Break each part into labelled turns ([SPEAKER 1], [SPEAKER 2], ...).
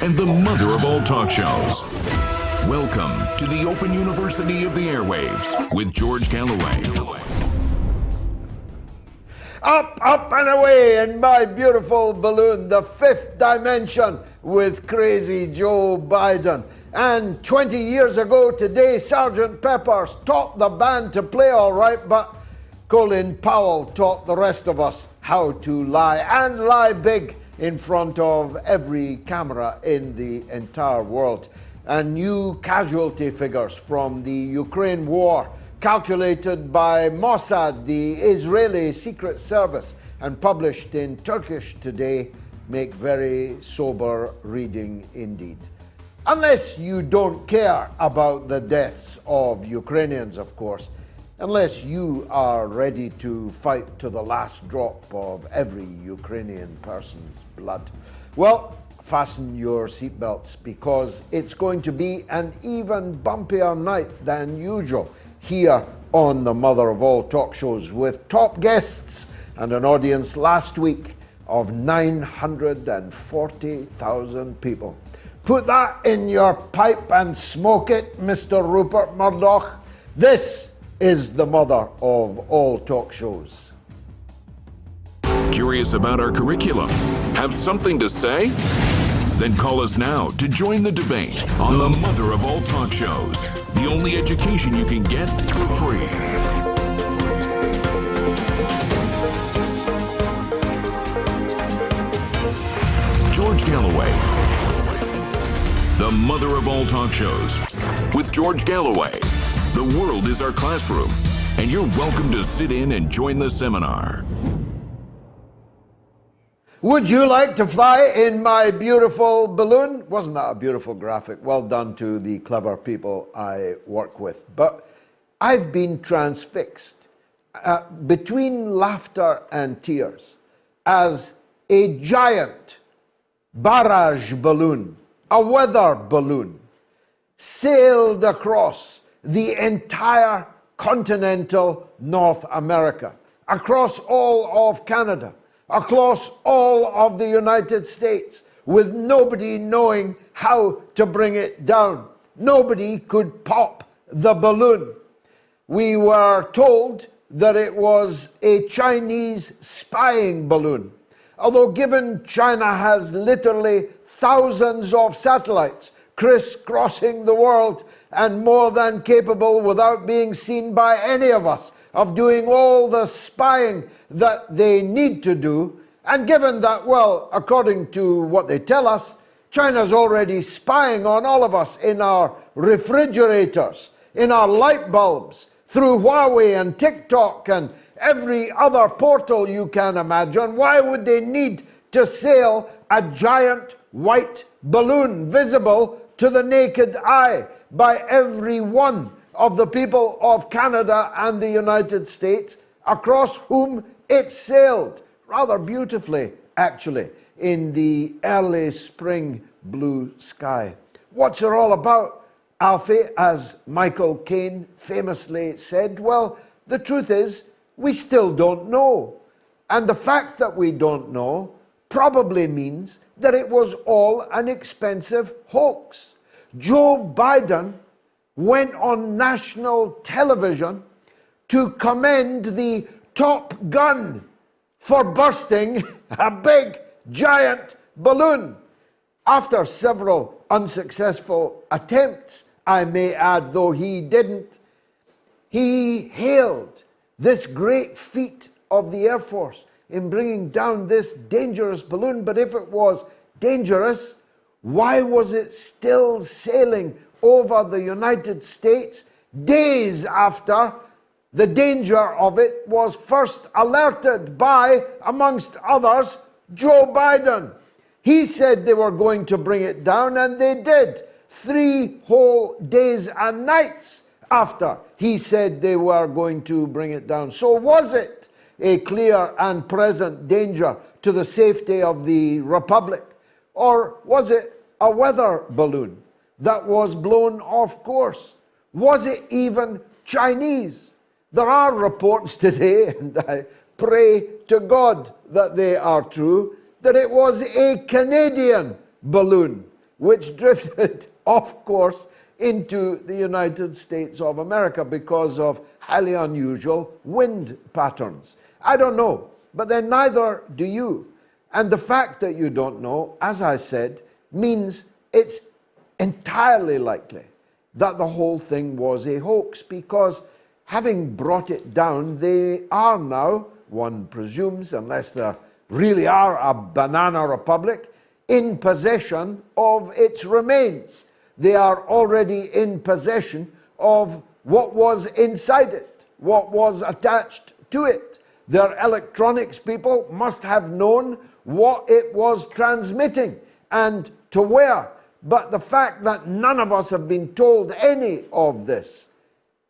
[SPEAKER 1] and the mother of all talk shows. Welcome to the Open University of the Airwaves with George Galloway.
[SPEAKER 2] Up, up and away in my beautiful balloon, the fifth dimension with crazy Joe Biden. And 20 years ago today, Sergeant Pepper's taught the band to play all right, but ColinPowell taught the rest of us how to lie, and lie big in front of every camera in the entire world. And new casualty figures from the Ukraine war, calculated by Mossad, the Israeli Secret Service, and published in Turkish today, make very sober reading indeed. Unless you don't care about the deaths of Ukrainians, of course, unless you are ready to fight to the last drop of every Ukrainian person's blood. Well, fasten your seatbelts, because it's going to be an even bumpier night than usual here on the mother of all talk shows, with top guests and an audience last week of 940,000 people. Put that in your pipe and smoke it, Mr. Rupert Murdoch. This is the mother of all talk shows.
[SPEAKER 1] Curious about our curriculum? Have something to say? Then call us now to join the debate on the mother of all talk shows. The only education you can get for free. George Galloway. The mother of all talk shows. With George Galloway. The world is our classroom, and you're welcome to sit in and join the seminar.
[SPEAKER 2] Would you like to fly in my beautiful balloon? Wasn't that a beautiful graphic? Well done to the clever people I work with. But I've been transfixed between laughter and tears as a giant barrage balloon, a weather balloon, sailed across the entire continental North America, across all of Canada, across all of the United States, with nobody knowing how to bring it down. Nobody could pop the balloon. We were told that it was a Chinese spying balloon, although given China has literally thousands of satellites crisscrossing the world and more than capable, without being seen by any of us, of doing all the spying that they need to do. And given that, well, according to what they tell us, China's already spying on all of us in our refrigerators, in our light bulbs, through Huawei and TikTok and every other portal you can imagine, why would they need to sail a giant white balloon visible to the naked eye by every one of the people of Canada and the United States, across whom it sailed rather beautifully, actually, in the early spring blue sky? What's it all about, Alfie, as Michael Caine famously said? Well, the truth is, we still don't know. And the fact that we don't know probably means that it was all an expensive hoax. Joe Biden went on national television to commend the Top Gun for bursting a big, giant balloon. After several unsuccessful attempts, I may add, though he didn't, he hailed this great feat of the Air Force in bringing down this dangerous balloon. But if it was dangerous, why was it still sailing over the United States days after the danger of it was first alerted by, amongst others, Joe Biden? He said they were going to bring it down, and they did. 3 whole days and nights after he said they were going to bring it down. So was it a clear and present danger to the safety of the Republic? Or was it a weather balloon that was blown off course? Was it even Chinese? There are reports today, and I pray to God that they are true, that it was a Canadian balloon which drifted off course into the United States of America because of highly unusual wind patterns. I don't know, but then neither do you. And the fact that you don't know, as I said, means it's entirely likely that the whole thing was a hoax, because having brought it down, they are now, one presumes, unless they really are a banana republic, in possession of its remains. They are already in possession of what was inside it, what was attached to it. Their electronics people must have known what it was transmitting and to where. But the fact that none of us have been told any of this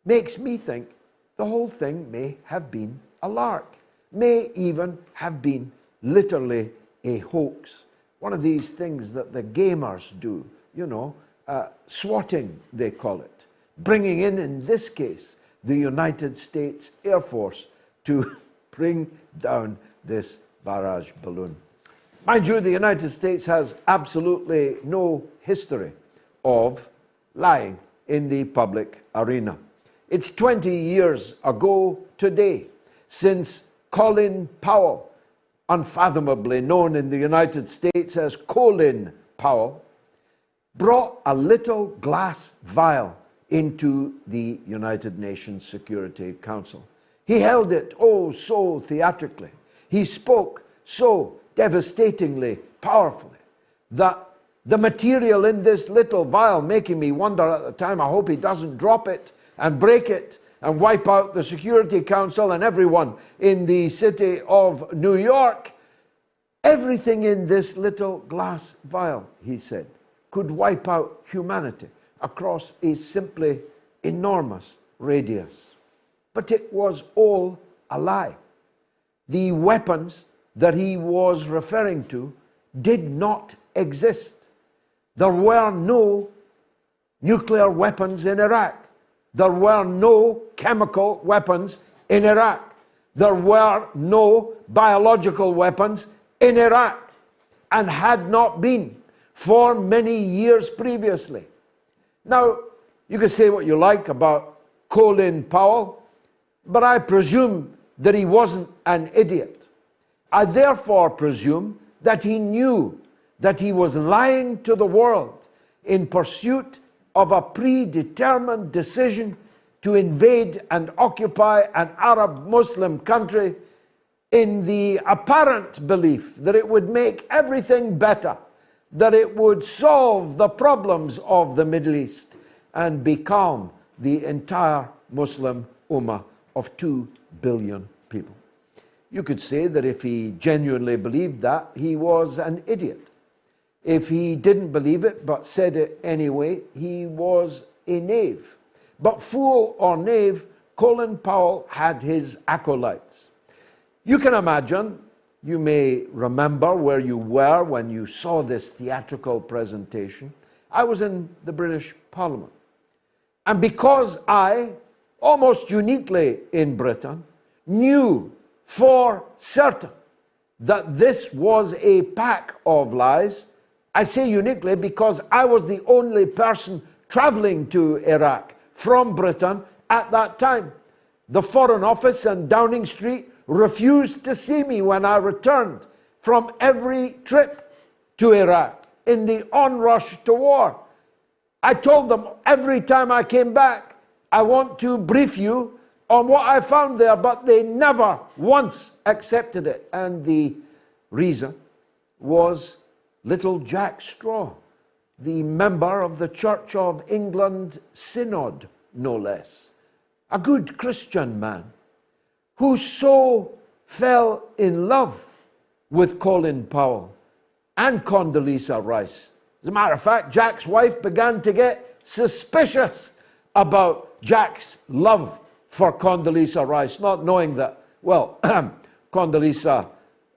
[SPEAKER 2] makes me think the whole thing may have been a lark, may even have been literally a hoax. One of these things that the gamers do, you know, swatting, they call it. Bringing in this case, the United States Air Force to bring down this barrage balloon. Mind you, the United States has absolutely no history of lying in the public arena. It's 20 years ago today since ColinPowell, unfathomably known in the United States as ColinPowell, brought a little glass vial into the United Nations Security Council. He held it, oh, so theatrically. He spoke so devastatingly powerfully that the material in this little vial, making me wonder at the time, I hope he doesn't drop it and break it and wipe out the Security Council and everyone in the city of New York. Everything in this little glass vial, he said, could wipe out humanity across a simply enormous radius. But it was all a lie. The weapons that he was referring to did not exist. There were no nuclear weapons in Iraq. There were no chemical weapons in Iraq. There were no biological weapons in Iraq, and had not been for many years previously. Now, you can say what you like about ColinPowell, but I presume that he wasn't an idiot. I therefore presume that he knew that he was lying to the world in pursuit of a predetermined decision to invade and occupy an Arab Muslim country in the apparent belief that it would make everything better, that it would solve the problems of the Middle East and becalm the entire Muslim Ummah of 2 billion people. You could say that if he genuinely believed that, he was an idiot. If he didn't believe it but said it anyway, he was a knave. But fool or knave, ColinPowell had his acolytes. You can imagine, you may remember where you were when you saw this theatrical presentation. I was in the British Parliament. And because I, almost uniquely in Britain, knew for certain that this was a pack of lies, I say uniquely because I was the only person traveling to Iraq from Britain at that time. The Foreign Office and Downing Street refused to see me when I returned from every trip to Iraq in the onrush to war. I told them every time I came back, I want to brief you on what I found there, but they never once accepted it. And the reason was little Jack Straw, the member of the Church of England Synod, no less. A good Christian man who so fell in love with ColinPowell and Condoleezza Rice. As a matter of fact, Jack's wife began to get suspicious about Jack's love for Condoleezza Rice, not knowing that, well, Condoleezza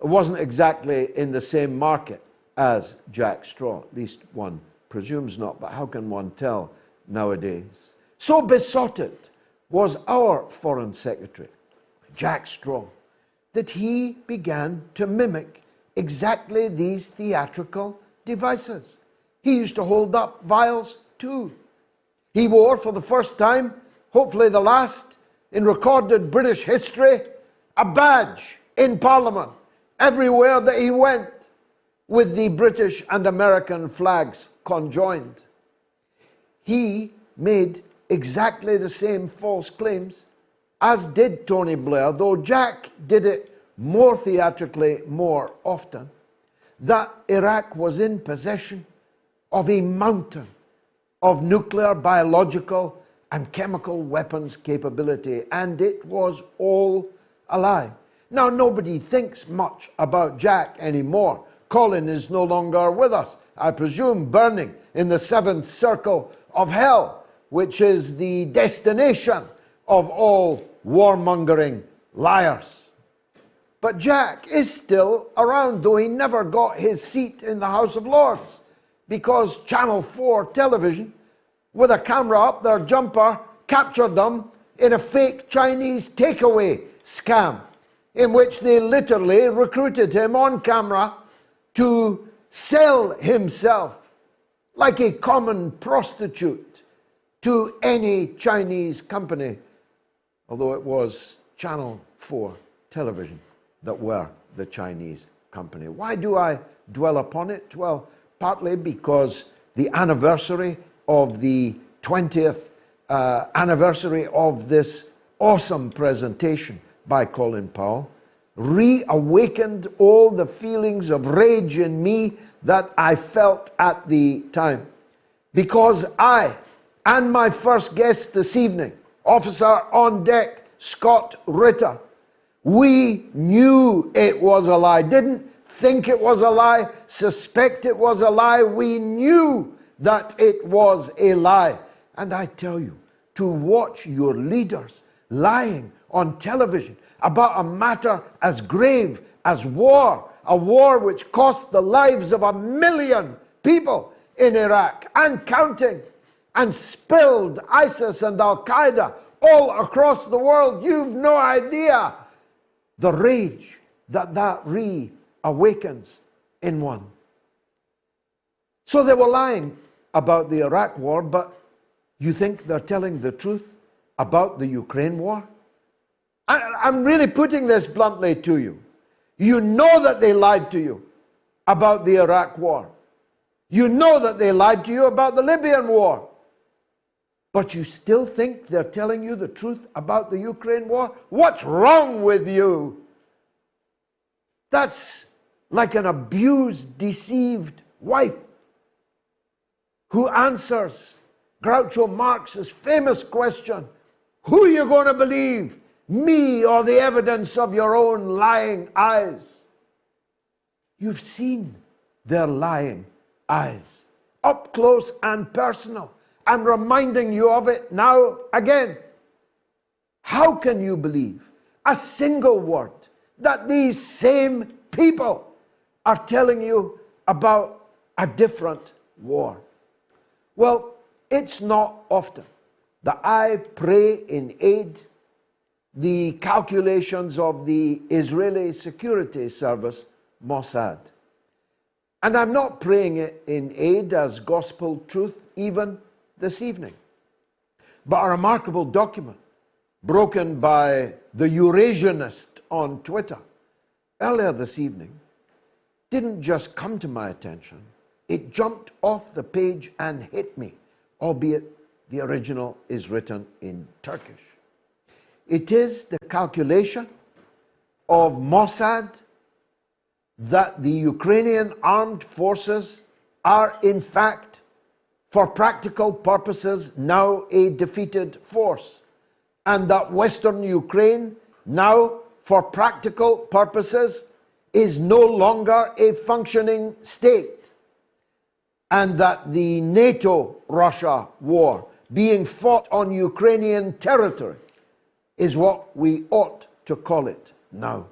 [SPEAKER 2] wasn't exactly in the same market as Jack Straw. At least one presumes not, but how can one tell nowadays? So besotted was our Foreign Secretary, Jack Straw, that he began to mimic exactly these theatrical devices. He used to hold up vials too. He wore for the first time, hopefully the last, in recorded British history, a badge in Parliament everywhere that he went, with the British and American flags conjoined. He made exactly the same false claims as did Tony Blair, though Jack did it more theatrically more often, that Iraq was in possession of a mountain of nuclear, biological, and chemical weapons capability, and it was all a lie. Now, nobody thinks much about Jack anymore. Colin is no longer with us, I presume, burning in the seventh circle of hell, which is the destination of all warmongering liars. But Jack is still around, though he never got his seat in the House of Lords, because Channel 4 television, with a camera up their jumper, captured them in a fake Chinese takeaway scam, in which they literally recruited him on camera to sell himself like a common prostitute to any Chinese company, although it was Channel 4 television that were the Chinese company. Why do I dwell upon it? Well, partly because the anniversary of the 20th anniversary of this awesome presentation by ColinPowell reawakened all the feelings of rage in me that I felt at the time. Because I and my first guest this evening, Officer on Deck Scott Ritter, we knew it was a lie. Didn't think it was a lie, suspect it was a lie. We knew that it was a lie. And I tell you, to watch your leaders lying on television about a matter as grave as war, a war which cost the lives of 1 million people in Iraq and counting, and spilled ISIS and Al-Qaeda all across the world, you've no idea the rage that reawakens in one. So they were lying about the Iraq war, but you think they're telling the truth about the Ukraine war? I'm really putting this bluntly to you. You know that they lied to you about the Iraq war. You know that they lied to you about the Libyan war. But you still think they're telling you the truth about the Ukraine war? What's wrong with you? That's like an abused, deceived wife who answers Groucho Marx's famous question, who are you going to believe, me or the evidence of your own lying eyes? You've seen their lying eyes, up close and personal. I'm reminding you of it now again. How can you believe a single word that these same people are telling you about a different war? Well, it's not often that I pray in aid the calculations of the Israeli security service, Mossad. And I'm not praying it in aid as gospel truth even this evening. But a remarkable document broken by the Eurasianist on Twitter earlier this evening didn't just come to my attention, it jumped off the page and hit me, albeit the original is written in Turkish. It is the calculation of Mossad that the Ukrainian armed forces are in fact, for practical purposes, now a defeated force, and that Western Ukraine now, for practical purposes, is no longer a functioning state, and that the NATO-Russia war being fought on Ukrainian territory is what we ought to call it now.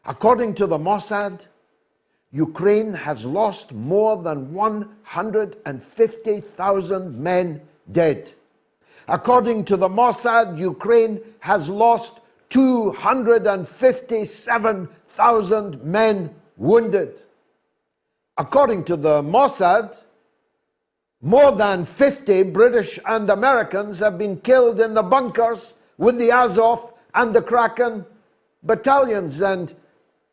[SPEAKER 2] According to the Mossad, Ukraine has lost more than 150,000 men dead. According to the Mossad, Ukraine has lost 257,000 men wounded. According to the Mossad, More than 50 British and Americans have been killed in the bunkers with the Azov and the Kraken battalions, and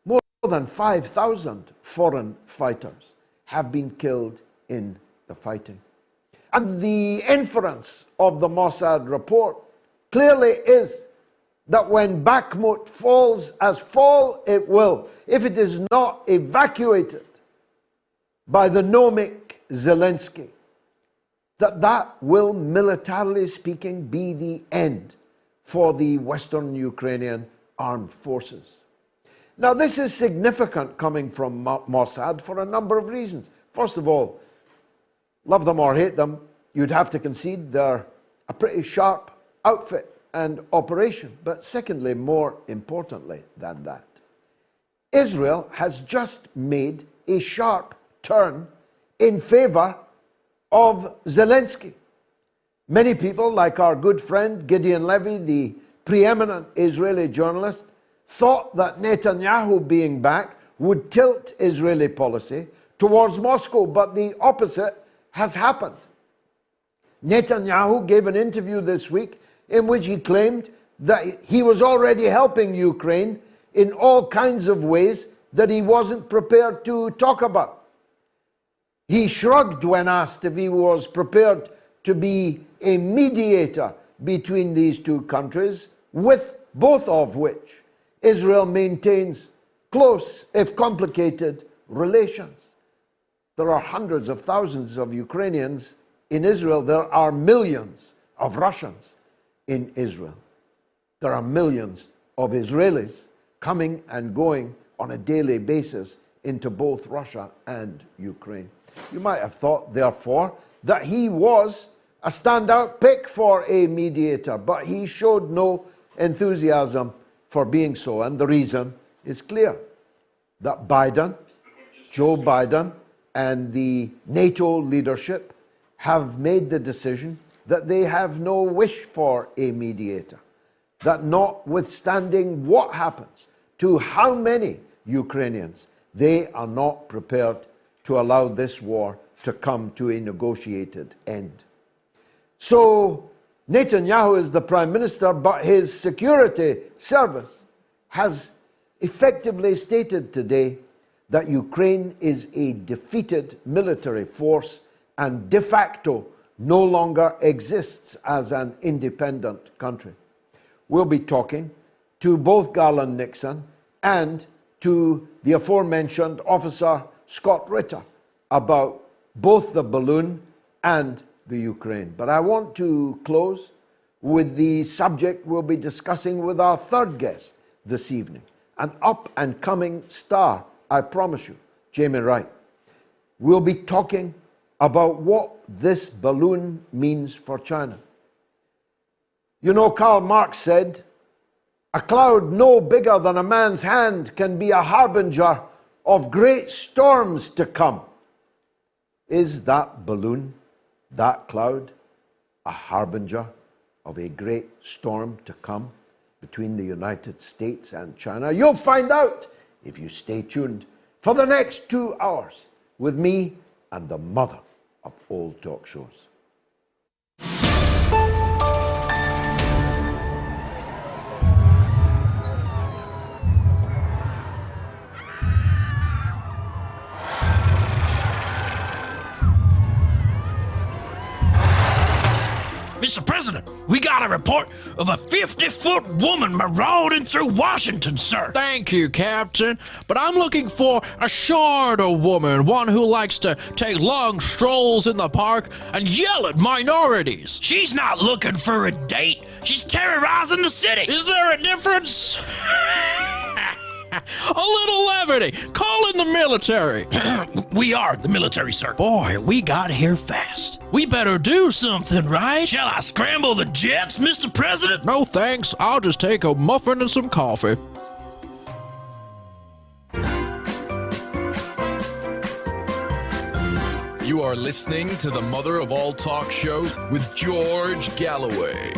[SPEAKER 2] more than 5,000 foreign fighters have been killed in the fighting. And the inference of the Mossad report clearly is that when Bakhmut falls, as fall it will, if it is not evacuated by the gnomic Zelensky, that will, militarily speaking, be the end for the Western Ukrainian armed forces. Now, this is significant coming from Mossad for a number of reasons. First of all, love them or hate them, you'd have to concede they're a pretty sharp outfit and operation. But secondly, more importantly than that, Israel has just made a sharp turn in favor of Zelensky. Many people, like our good friend Gideon Levy, the preeminent Israeli journalist, thought that Netanyahu being back would tilt Israeli policy towards Moscow, but the opposite has happened. Netanyahu gave an interview this week in which he claimed that he was already helping Ukraine in all kinds of ways that he wasn't prepared to talk about. He shrugged when asked if he was prepared to be a mediator between these two countries, with both of which Israel maintains close, if complicated, relations. There are hundreds of thousands of Ukrainians in Israel. There are millions of Russians in Israel. There are millions of Israelis coming and going on a daily basis into both Russia and Ukraine. You might have thought, therefore, that he was a standout pick for a mediator, but he showed no enthusiasm for being so, and the reason is clear. That Joe Biden, and the NATO leadership have made the decision that they have no wish for a mediator. That notwithstanding what happens to how many Ukrainians, they are not prepared to allow this war to come to a negotiated end. So Netanyahu is the prime minister, but his security service has effectively stated today that Ukraine is a defeated military force and de facto no longer exists as an independent country. We'll be talking to both Garland Nixon and to the aforementioned officer Scott Ritter about both the balloon and the Ukraine. But I want to close with the subject we'll be discussing with our third guest this evening, an up-and-coming star, I promise you, Jamie Wright. We'll be talking about what this balloon means for China. You know, Karl Marx said, "A cloud no bigger than a man's hand can be a harbinger of great storms to come." Is that balloon, that cloud, a harbinger of a great storm to come between the United States and China? You'll find out if you stay tuned for the next 2 hours with me and the mother of all talk shows.
[SPEAKER 3] Mr. President, we got a report of a 50-foot woman marauding through Washington, sir.
[SPEAKER 4] Thank you, Captain. But I'm looking for a shorter woman, one who likes to take long strolls in the park and yell at minorities.
[SPEAKER 3] She's not looking for a date. She's terrorizing the city.
[SPEAKER 4] Is there a difference? A little levity. Call in the military.
[SPEAKER 3] We are the military, sir.
[SPEAKER 4] Boy, we got here fast. We better do something, right?
[SPEAKER 3] Shall I scramble the jets, Mr. President?
[SPEAKER 4] No thanks. I'll just take a muffin and some coffee.
[SPEAKER 5] You are listening to the mother of all talk shows with George Galloway.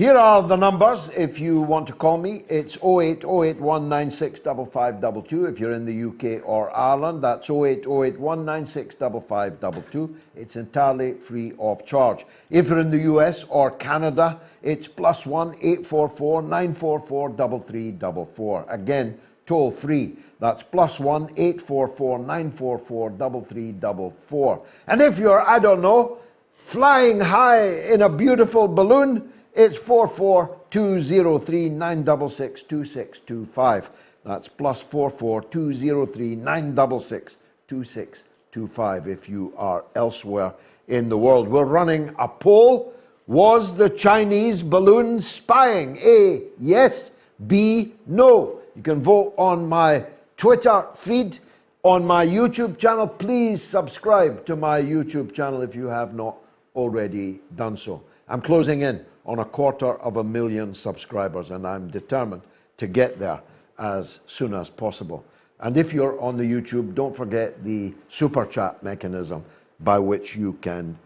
[SPEAKER 2] Here are the numbers if you want to call me. It's 08081965522. If you're in the UK or Ireland, that's 08081965522. It's entirely free of charge. If you're in the US or Canada, it's +1 844 944 3344. Again, toll free. That's +1 844 944 3344. And if you're, I don't know, flying high in a beautiful balloon, it's 44203 966 2625. That's +44 203 966 2625 if you are elsewhere in the world. We're running a poll. Was the Chinese balloon spying? A, yes. B, no. You can vote on my Twitter feed, on my YouTube channel. Please subscribe to my YouTube channel if you have not already done so. I'm closing in on 250,000 subscribers, and I'm determined to get there as soon as possible. And if you're on the YouTube, don't forget the super chat mechanism by which you can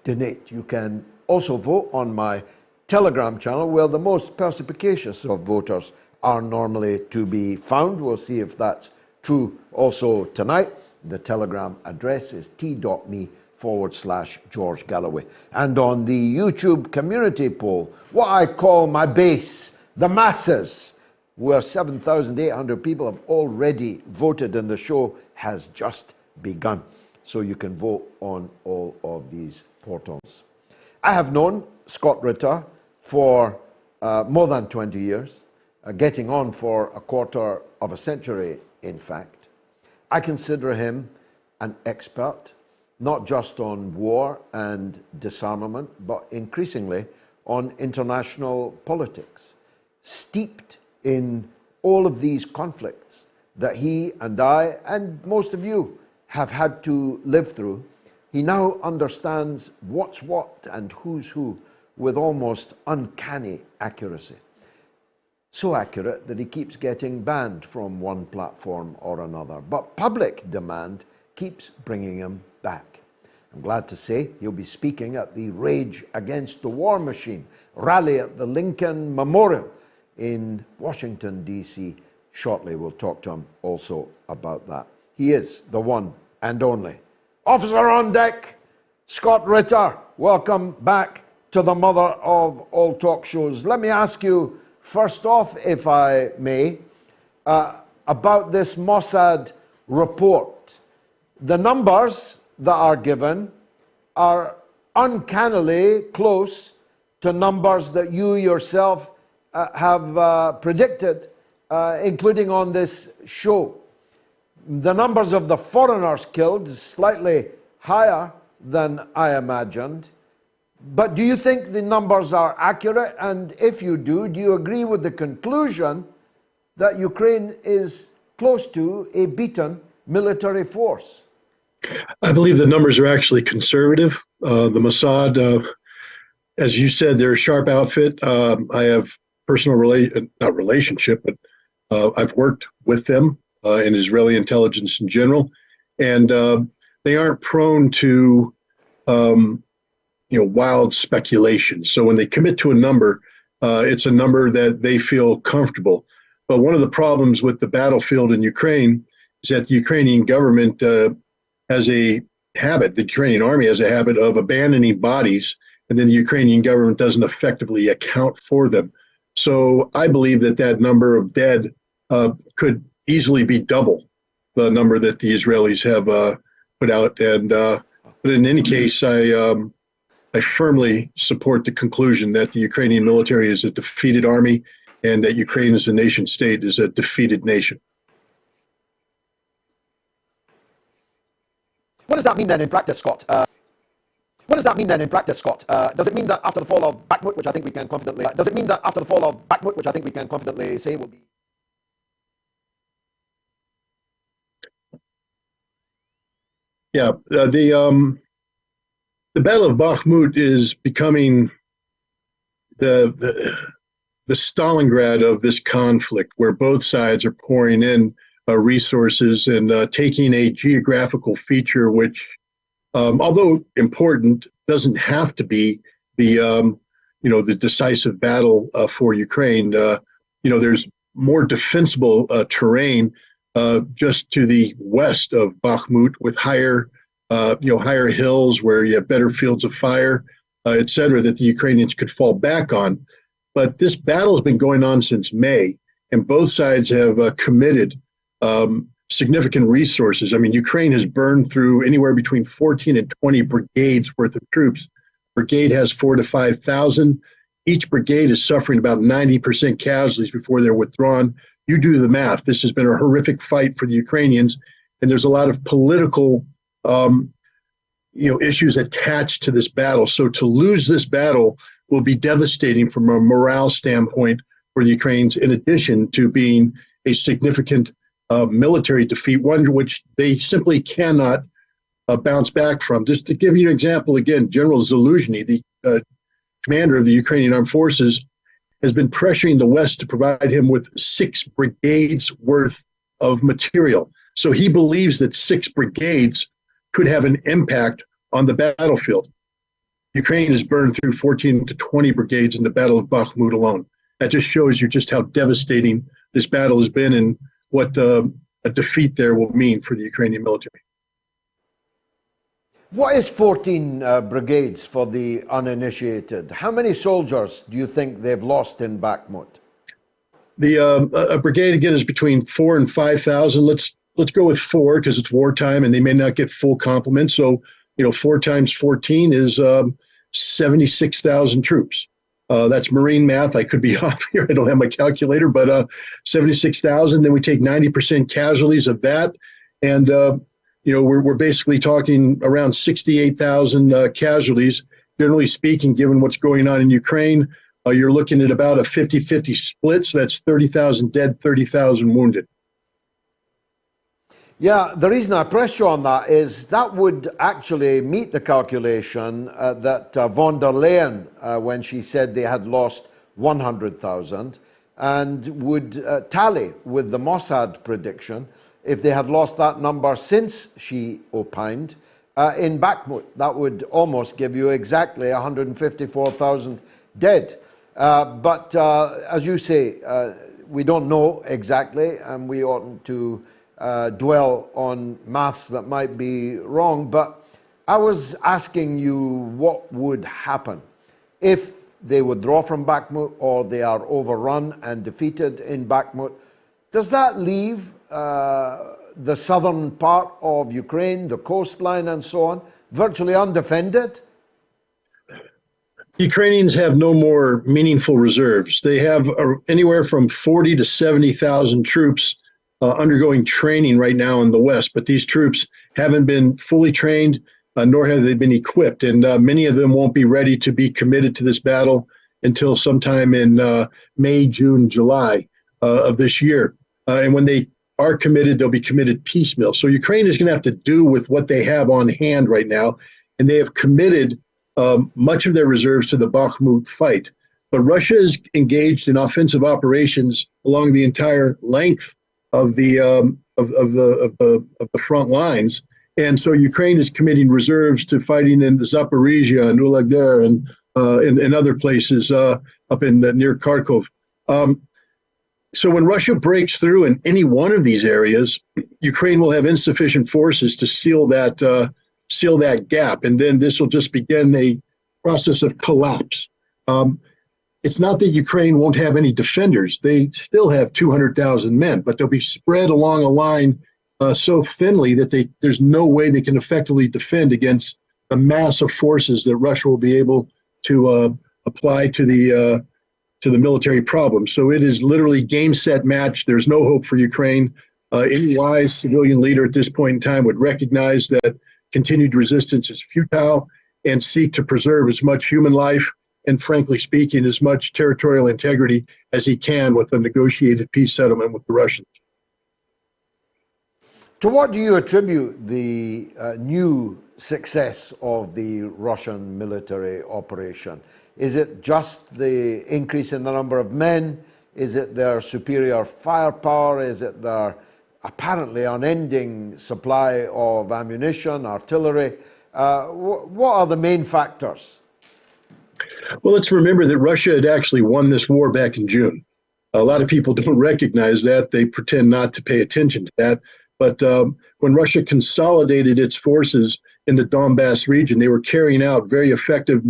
[SPEAKER 2] donate. You can also vote on my Telegram channel, where the most perspicacious of voters are normally to be found. We'll see if that's true also tonight. The Telegram address is t.me/George Galloway. And on the YouTube community poll, what I call my base, the masses, where 7,800 people have already voted, and the show has just begun. So you can vote on all of these portals. I have known Scott Ritter for more than 20 years, getting on for a quarter of a century, in fact. I consider him an expert, not just on war and disarmament, but increasingly on international politics, steeped in all of these conflicts that he and I and most of you have had to live through. He now understands what's what and who's who with almost uncanny accuracy. So accurate that he keeps getting banned from one platform or another. But public demand keeps bringing him back. I'm glad to say he'll be speaking at the Rage Against the War Machine rally at the Lincoln Memorial in Washington, D.C. shortly. We'll talk to him also about that. He is the one and only officer on deck, Scott Ritter. Welcome back to the mother of all talk shows. Let me ask you, first off, if I may, about this Mossad report. The numbers that are given are uncannily close to numbers that you yourself have predicted, including on this show. The numbers of the foreigners killed is slightly higher than I imagined. But do you think the numbers are accurate? And if you do you agree with the conclusion that Ukraine is close to a beaten military force?
[SPEAKER 6] I believe the numbers are actually conservative. The Mossad, as you said, they're a sharp outfit. I have personal not relationship, but I've worked with them in Israeli intelligence in general, and they aren't prone to wild speculation. So when they commit to a number, it's a number that they feel comfortable. But one of the problems with the battlefield in Ukraine is that the Ukrainian government has a habit, the Ukrainian army has a habit of abandoning bodies, and then the Ukrainian government doesn't effectively account for them. So I believe that that number of dead could easily be double the number that the Israelis have put out. And but in any case, I firmly support the conclusion that the Ukrainian military is a defeated army, and that Ukraine as a nation state is a defeated nation.
[SPEAKER 2] What does that mean then in practice, Scott? Does it mean that after the fall of Bakhmut, which I think we can confidently say will be?
[SPEAKER 6] Yeah, the Battle of Bakhmut is becoming the Stalingrad of this conflict, where both sides are pouring in resources and taking a geographical feature which, although important, doesn't have to be the the decisive battle for Ukraine. There's more defensible terrain just to the west of Bakhmut with higher hills where you have better fields of fire, et cetera, that the Ukrainians could fall back on. But this battle has been going on since May, and both sides have committed significant resources. I mean, Ukraine has burned through anywhere between 14 and 20 brigades worth of troops. Brigade has 4,000 to 5,000. Each brigade is suffering about 90% casualties before they're withdrawn. You do the math. This has been a horrific fight for the Ukrainians, and there's a lot of political issues attached to this battle. So to lose this battle will be devastating from a morale standpoint for the Ukrainians, in addition to being a significant military defeat, one which they simply cannot bounce back from. Just to give you an example, again, General Zaluzhny, the commander of the Ukrainian armed forces, has been pressuring the West to provide him with 6 brigades worth of material. So he believes that 6 brigades could have an impact on the battlefield. Ukraine has burned through 14 to 20 brigades in the Battle of Bakhmut alone. That just shows you just how devastating this battle has been and what a defeat there will mean for the Ukrainian military.
[SPEAKER 2] What is 14 brigades for the uninitiated? How many soldiers do you think they've lost in Bakhmut?
[SPEAKER 6] A brigade, again, is between 4,000 and 5,000. Let's go with 4 because it's wartime and they may not get full complement. So, 4 times 14 is 76,000 troops. That's Marine math. I could be off here. I don't have my calculator, but 76,000. Then we take 90% casualties of that. And, we're basically talking around 68,000 casualties. Generally speaking, given what's going on in Ukraine, you're looking at about a 50-50 split. So that's 30,000 dead, 30,000 wounded.
[SPEAKER 2] Yeah, the reason I press you on that is that would actually meet the calculation that von der Leyen, when she said they had lost 100,000, and would tally with the Mossad prediction if they had lost that number since she opined in Bakhmut. That would almost give you exactly 154,000 dead. But as you say, we don't know exactly, and we oughtn't to dwell on maths that might be wrong, but I was asking you what would happen if they withdraw from Bakhmut or they are overrun and defeated in Bakhmut. Does that leave the southern part of Ukraine, the coastline and so on, virtually undefended?
[SPEAKER 6] Ukrainians have no more meaningful reserves. They have anywhere from 40 to 70,000 troops undergoing training right now in the West, but these troops haven't been fully trained, nor have they been equipped, and many of them won't be ready to be committed to this battle until sometime in May, June, July of this year. And when they are committed, they'll be committed piecemeal. So Ukraine is going to have to do with what they have on hand right now, and they have committed much of their reserves to the Bakhmut fight. But Russia is engaged in offensive operations along the entire length of the front lines, and so Ukraine is committing reserves to fighting in the Zaporizhia and Ulagder and other places up in near Kharkov. So when Russia breaks through in any one of these areas, Ukraine will have insufficient forces to seal that gap, and then this will just begin a process of collapse. It's not that Ukraine won't have any defenders. They still have 200,000 men, but they'll be spread along a line so thinly that there's no way they can effectively defend against the mass of forces that Russia will be able to apply to the military problem. So it is literally game, set, match. There's no hope for Ukraine. Any wise civilian leader at this point in time would recognize that continued resistance is futile and seek to preserve as much human life and, frankly speaking, as much territorial integrity as he can with a negotiated peace settlement with the Russians.
[SPEAKER 2] To what do you attribute the new success of the Russian military operation? Is it just the increase in the number of men? Is it their superior firepower? Is it their apparently unending supply of ammunition, artillery? What are the main factors?
[SPEAKER 6] Well, let's remember that Russia had actually won this war back in June. A lot of people don't recognize that. They pretend not to pay attention to that. But when Russia consolidated its forces in the Donbass region, they were carrying out very effective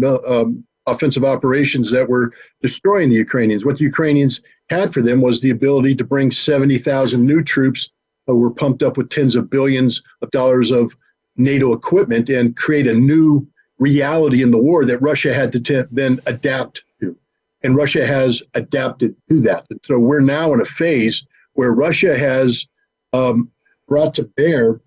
[SPEAKER 6] offensive operations that were destroying the Ukrainians. What the Ukrainians had for them was the ability to bring 70,000 new troops who were pumped up with tens of billions of dollars of NATO equipment and create a new reality in the war that Russia had to then adapt to. And Russia has adapted to that. And so we're now in a phase where Russia has brought to bear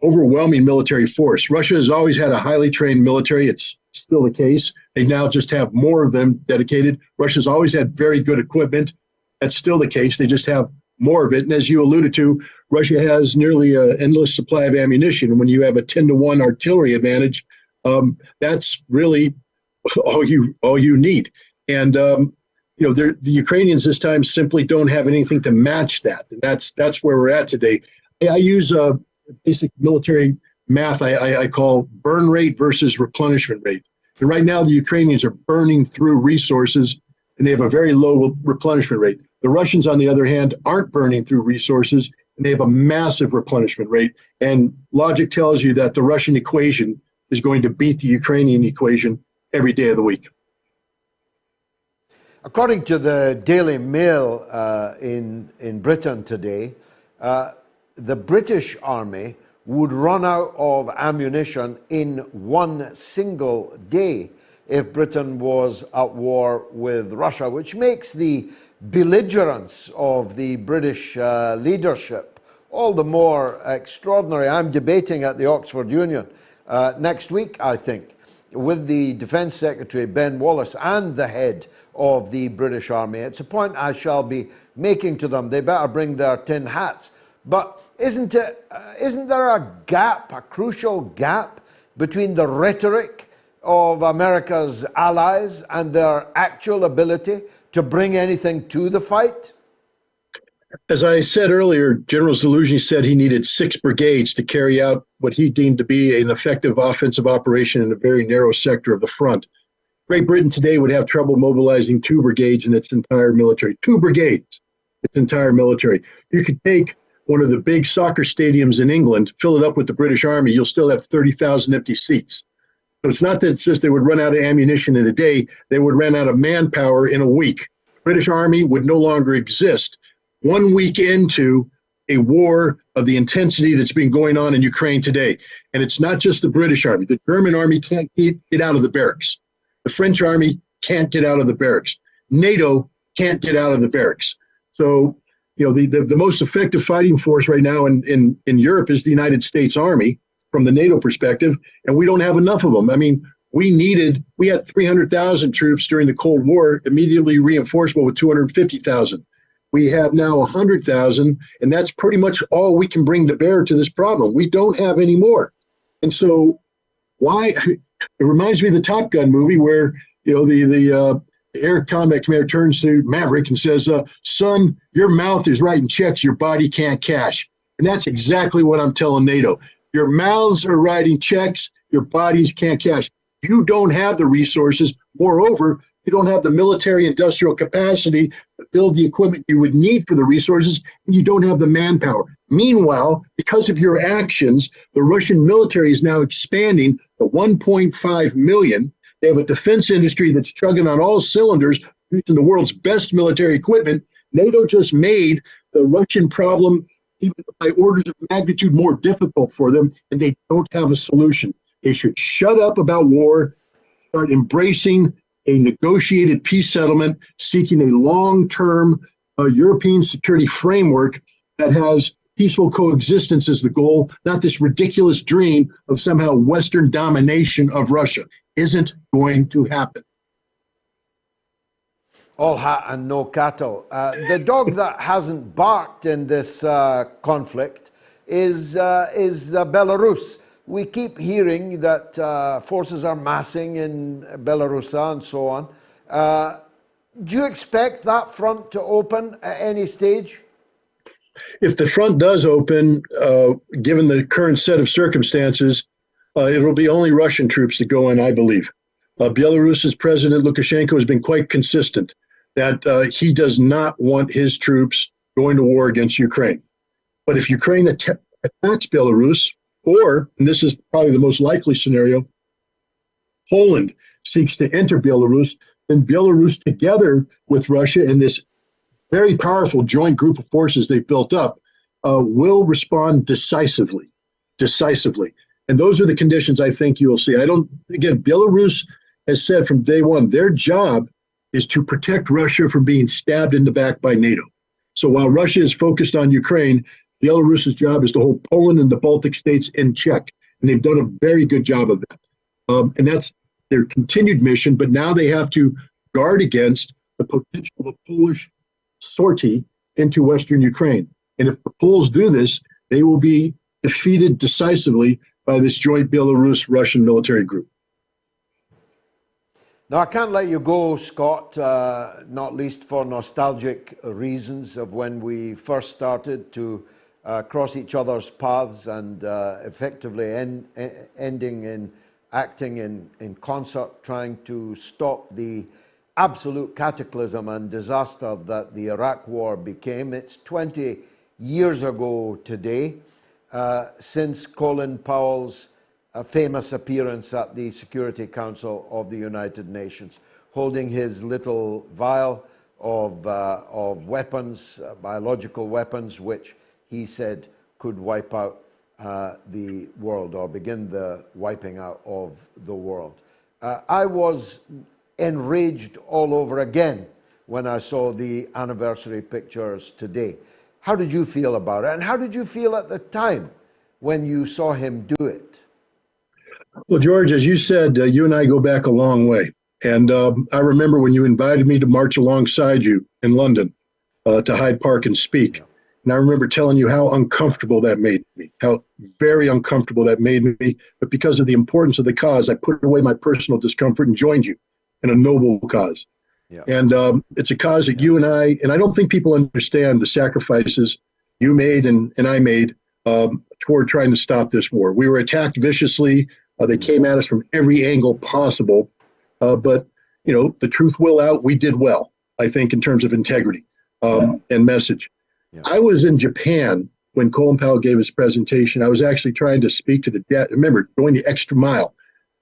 [SPEAKER 6] overwhelming military force. Russia has always had a highly trained military. It's still the case. They now just have more of them dedicated. Russia's always had very good equipment. That's still the case. They just have more of it. And as you alluded to, Russia has nearly an endless supply of ammunition. And when you have a 10-to-1 artillery advantage, that's really all you need. And the Ukrainians this time simply don't have anything to match that. And that's where we're at today. I use basic military math I call burn rate versus replenishment rate. And right now the Ukrainians are burning through resources and they have a very low replenishment rate. The Russians, on the other hand, aren't burning through resources and they have a massive replenishment rate. And logic tells you that the Russian equation is going to beat the Ukrainian equation every day of the week.
[SPEAKER 2] According to the Daily Mail in Britain today, the British Army would run out of ammunition in one single day if Britain was at war with Russia, which makes the belligerence of the British leadership all the more extraordinary. I'm debating at the Oxford Union next week, I think, with the Defence Secretary, Ben Wallace, and the head of the British Army. It's a point I shall be making to them. They better bring their tin hats. But isn't there a gap, a crucial gap, between the rhetoric of America's allies and their actual ability to bring anything to the fight?
[SPEAKER 6] As I said earlier, General Zaluzhny said he needed 6 brigades to carry out what he deemed to be an effective offensive operation in a very narrow sector of the front. Great Britain today would have trouble mobilizing 2 brigades in its entire military. 2 brigades, its entire military. You could take one of the big soccer stadiums in England, fill it up with the British Army, you'll still have 30,000 empty seats. So it's not that it's just they would run out of ammunition in a day, they would run out of manpower in a week. The British Army would no longer exist 1 week into a war of the intensity that's been going on in Ukraine today. And it's not just the British Army. The German Army can't get out of the barracks. The French Army can't get out of the barracks. NATO can't get out of the barracks. So, the most effective fighting force right now in Europe is the United States Army from the NATO perspective, and we don't have enough of them. I mean, we had 300,000 troops during the Cold War, immediately reinforceable with 250,000. We have now 100,000, and that's pretty much all we can bring to bear to this problem. We don't have any more. And so it reminds me of the Top Gun movie where, the air combat commander turns to Maverick and says, son, your mouth is writing checks your body can't cash. And that's exactly what I'm telling NATO. Your mouths are writing checks your bodies can't cash. You don't have the resources. Moreover, you don't have the military industrial capacity to build the equipment you would need for the resources, and you don't have the manpower. Meanwhile, because of your actions, the Russian military is now expanding to 1.5 million. They have a defense industry that's chugging on all cylinders, using the world's best military equipment. NATO just made the Russian problem even by orders of magnitude more difficult for them, and they don't have a solution. They should shut up about war, start embracing a negotiated peace settlement, seeking a long-term European security framework that has peaceful coexistence as the goal, not this ridiculous dream of somehow Western domination of Russia. Isn't going to happen.
[SPEAKER 2] All hat and no cattle. The dog that hasn't barked in this conflict is Belarus. We keep hearing that forces are massing in Belarus and so on. Do you expect that front to open at any stage?
[SPEAKER 6] If the front does open, given the current set of circumstances, it will be only Russian troops that go in, I believe. Belarus's President Lukashenko has been quite consistent that he does not want his troops going to war against Ukraine. But if Ukraine attacks Belarus, or, and this is probably the most likely scenario, Poland seeks to enter Belarus, then Belarus, together with Russia and this very powerful joint group of forces they've built up, will respond decisively. And those are the conditions I think you will see. Again, Belarus has said from day one, their job is to protect Russia from being stabbed in the back by NATO. So while Russia is focused on Ukraine, Belarus's job is to hold Poland and the Baltic states in check. And they've done a very good job of that. And that's their continued mission, but now they have to guard against the potential of a Polish sortie into Western Ukraine. And if the Poles do this, they will be defeated decisively by this joint Belarus-Russian military group.
[SPEAKER 2] Now, I can't let you go, Scott, not least for nostalgic reasons of when we first started to cross each other's paths and effectively ending in acting in concert, trying to stop the absolute cataclysm and disaster that the Iraq War became. It's 20 years ago today since Colin Powell's famous appearance at the Security Council of the United Nations, holding his little vial of weapons, biological weapons, which he said could wipe out the world or begin the wiping out of the world. I was enraged all over again when I saw the anniversary pictures today. How did you feel about it? And how did you feel at the time when you saw him do it?
[SPEAKER 6] Well, George, as you said, you and I go back a long way. And I remember when you invited me to march alongside you in London to Hyde Park and speak. And I remember telling you how uncomfortable that made me, how very uncomfortable that made me. But because of the importance of the cause, I put away my personal discomfort and joined you in a noble cause. Yeah. And it's a cause that you and I don't think people understand the sacrifices you made and I made toward trying to stop this war. We were attacked viciously. They came at us from every angle possible. But, you know, the truth will out. We did well, I think, in terms of integrity and message. Yeah. I was in Japan when ColinPowell gave his presentation. I was actually trying to speak to remember, going the extra mile.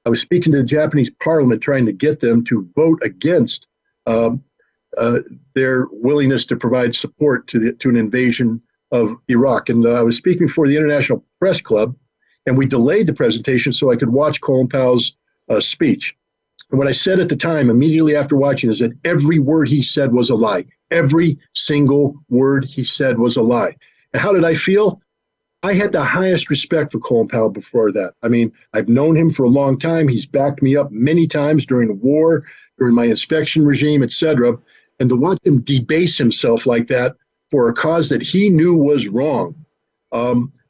[SPEAKER 6] I was speaking to the Japanese parliament, trying to get them to vote against their willingness to provide support to an invasion of Iraq. And I was speaking for the International Press Club, and we delayed the presentation so I could watch ColinPowell's speech. And what I said at the time, immediately after watching, is that every word he said was a lie. Every single word he said was a lie. And how did I feel? I had the highest respect for ColinPowell before that. I mean, I've known him for a long time. He's backed me up many times during the war, during my inspection regime, etc. And to watch him debase himself like that for a cause that he knew was wrong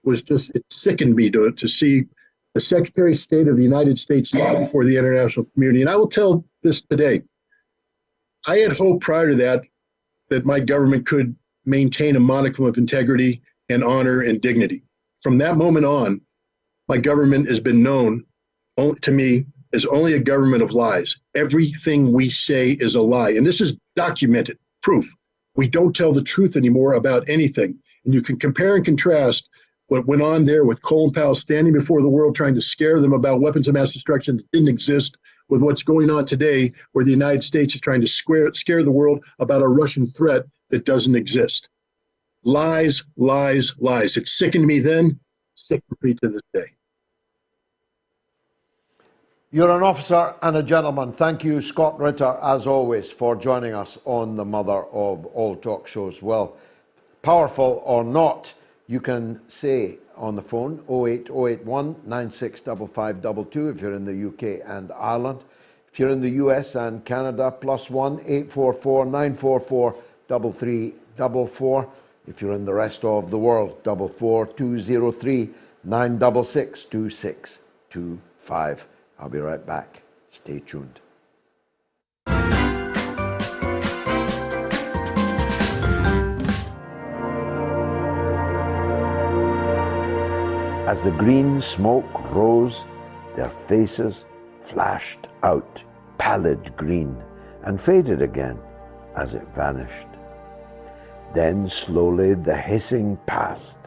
[SPEAKER 6] was just, it sickened me to see the Secretary of State of the United States lie before the international community. And I will tell this today. I had hoped prior to that my government could maintain a modicum of integrity and honor and dignity. From that moment on, my government has been known to me as only a government of lies. Everything we say is a lie. And this is documented, proof. We don't tell the truth anymore about anything. And you can compare and contrast what went on there with ColinPowell standing before the world trying to scare them about weapons of mass destruction that didn't exist with what's going on today, where the United States is trying to scare the world about a Russian threat that doesn't exist. Lies, lies, lies. It sickened me then, sickens me to this day.
[SPEAKER 2] You're an officer and a gentleman. Thank you, Scott Ritter, as always, for joining us on the mother of all talk shows. Well, powerful or not, you can say on the phone 08081 965522 if you're in the UK and Ireland. If you're in the US and Canada, +1 844 944 3344. If you're in the rest of the world, 44203 966 2625. I'll be right back. Stay tuned. As the green smoke rose, their faces flashed out pallid green and faded again as it vanished. Then slowly the hissing passed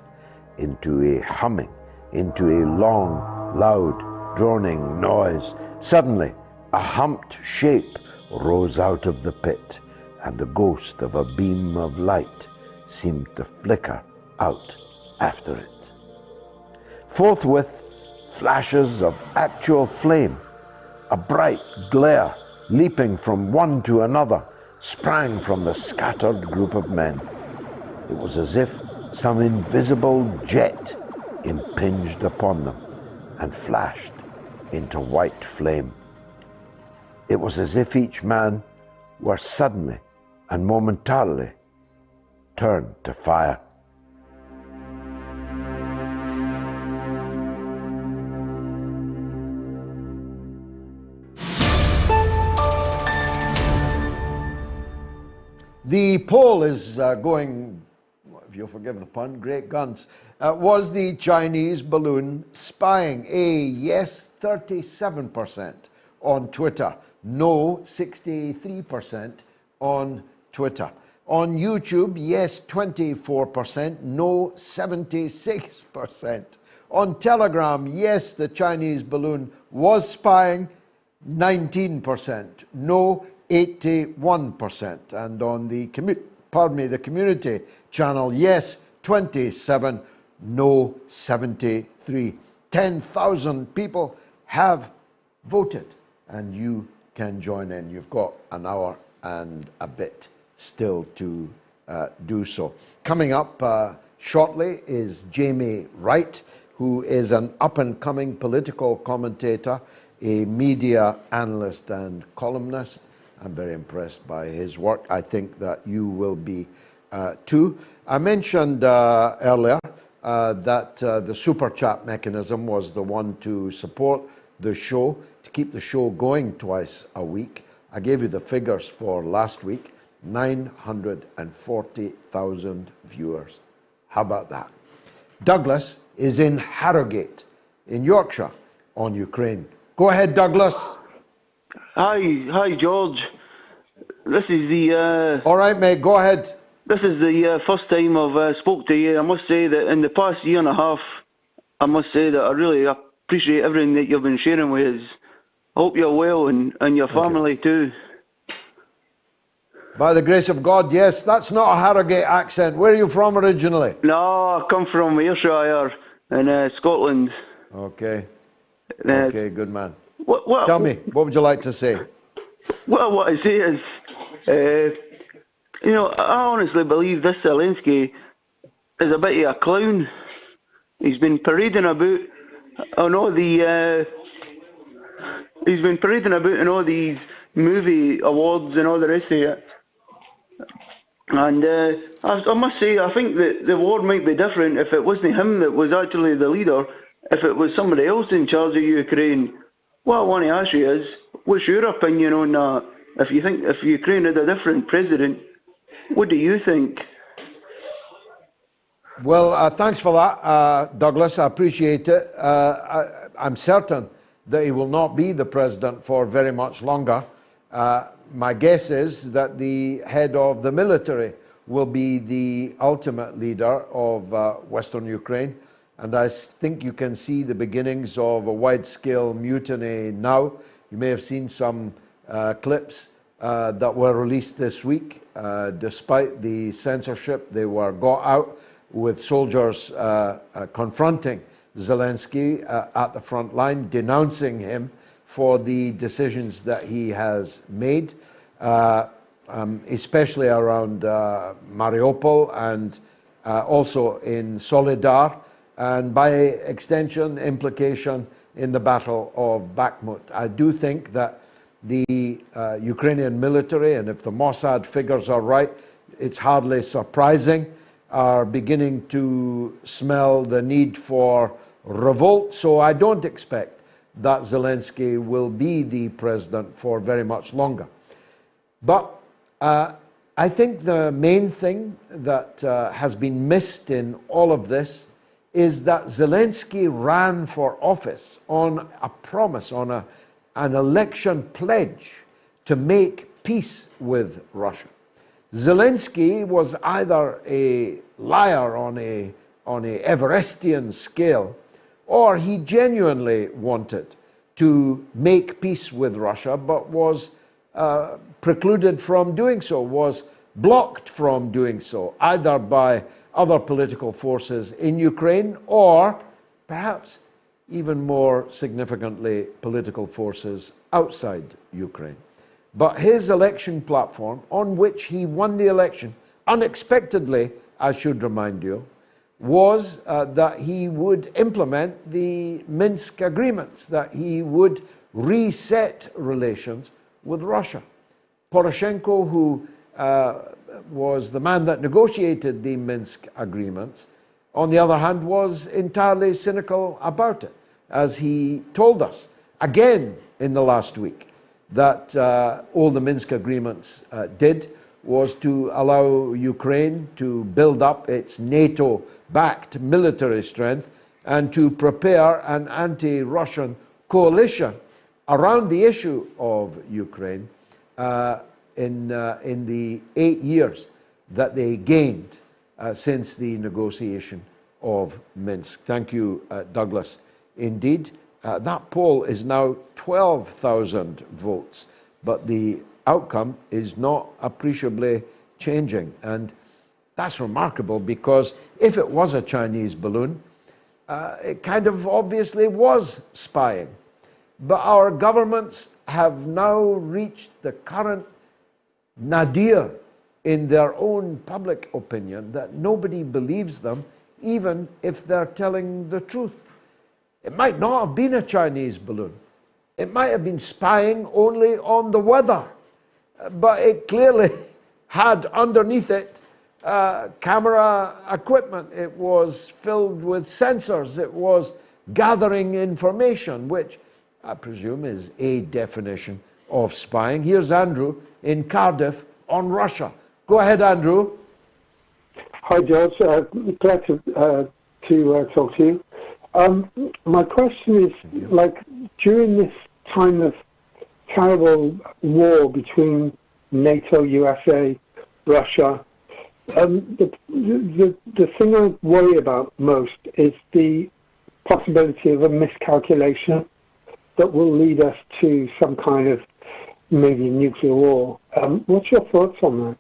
[SPEAKER 2] into a humming, into a long, loud, droning noise. Suddenly, a humped shape rose out of the pit, and the ghost of a beam of light seemed to flicker out after it. Forthwith, flashes of actual flame, a bright glare leaping from one to another, sprang from the scattered group of men. It was as if some invisible jet impinged upon them and flashed into white flame. It was as if each man were suddenly and momentarily turned to fire. The poll is going, if you'll forgive the pun, great guns. Was the Chinese balloon spying? A, yes, 37% on Twitter. No, 63% on Twitter. On YouTube, yes, 24%. No, 76%. On Telegram, yes, the Chinese balloon was spying. 19%. No, 81%. And on the community channel, yes, 27, no, 73. 10,000 people have voted, and you can join in. You've got an hour and a bit still to do so. Coming up shortly is Jamie Wright, who is an up-and-coming political commentator, a media analyst and columnist. I'm very impressed by his work. I think that you will be too. I mentioned earlier that the super chat mechanism was the one to support the show, to keep the show going twice a week. I gave you the figures for last week, 940,000 viewers. How about that? Douglas is in Harrogate in Yorkshire on Ukraine. Go ahead, Douglas.
[SPEAKER 7] Hi, George. This is the...
[SPEAKER 2] All right, mate, go ahead.
[SPEAKER 7] This is the first time I've spoke to you. I must say that in the past year and a half, I must say that I really appreciate everything that you've been sharing with us. I hope you're well and your family too.
[SPEAKER 2] By the grace of God, yes. That's not a Harrogate accent. Where are you from originally?
[SPEAKER 7] No, I come from Ayrshire in Scotland.
[SPEAKER 2] Okay. Okay, good man.
[SPEAKER 7] What,
[SPEAKER 2] Tell me, what would you like to say?
[SPEAKER 7] What I say is, you know, I honestly believe this Zelensky is a bit of a clown. He's been parading about on all the... he's been parading about in all these movie awards and all the rest of it. And I must say, I think that the war might be different if it wasn't him that was actually the leader, if it was somebody else in charge of Ukraine. What I want to ask you is, what's your opinion on that? If you think if Ukraine had a different president, what do you think?
[SPEAKER 2] Well, thanks for that, Douglas. I appreciate it. I'm certain that he will not be the president for very much longer. My guess is that the head of the military will be the ultimate leader of Western Ukraine. And I think you can see the beginnings of a wide-scale mutiny now. You may have seen some clips that were released this week. Despite the censorship, they were got out with soldiers confronting Zelensky at the front line, denouncing him for the decisions that he has made, especially around Mariupol and also in Solidar, and by extension, implication in the Battle of Bakhmut. I do think that the Ukrainian military, and if the Mossad figures are right, it's hardly surprising, are beginning to smell the need for revolt. So I don't expect that Zelensky will be the president for very much longer. But I think the main thing that has been missed in all of this is that Zelensky ran for office on a promise, on an election pledge to make peace with Russia. Zelensky was either a liar on a Everestian scale, or he genuinely wanted to make peace with Russia, but was precluded from doing so, was blocked from doing so, either by other political forces in Ukraine or perhaps even more significantly political forces outside Ukraine. But his election platform, on which he won the election unexpectedly, I should remind you, was that he would implement the Minsk agreements, that he would reset relations with Russia. Poroshenko, who was the man that negotiated the Minsk agreements, on the other hand, was entirely cynical about it, as he told us again in the last week that all the Minsk agreements did was to allow Ukraine to build up its NATO-backed military strength and to prepare an anti-Russian coalition around the issue of Ukraine in the 8 years that they gained since the negotiation of Minsk. Thank you, Douglas. Indeed, that poll is now 12,000 votes, but the outcome is not appreciably changing. And that's remarkable, because if it was a Chinese balloon, it kind of obviously was spying. But our governments have now reached the current nadir in their own public opinion that nobody believes them, even if they're telling the truth. It might not have been a Chinese balloon. It might have been spying only on the weather, but it clearly had underneath it camera equipment. It was filled with sensors. It was gathering information, which I presume is a definition of spying. Here's Andrew in Cardiff on Russia. Go ahead, Andrew.
[SPEAKER 8] Hi, George. Glad to talk to you. My question is, like, during this time of terrible war between NATO, USA, Russia, the thing I worry about most is the possibility of a miscalculation that will lead us to some kind of maybe nuclear war. What's your thoughts on that?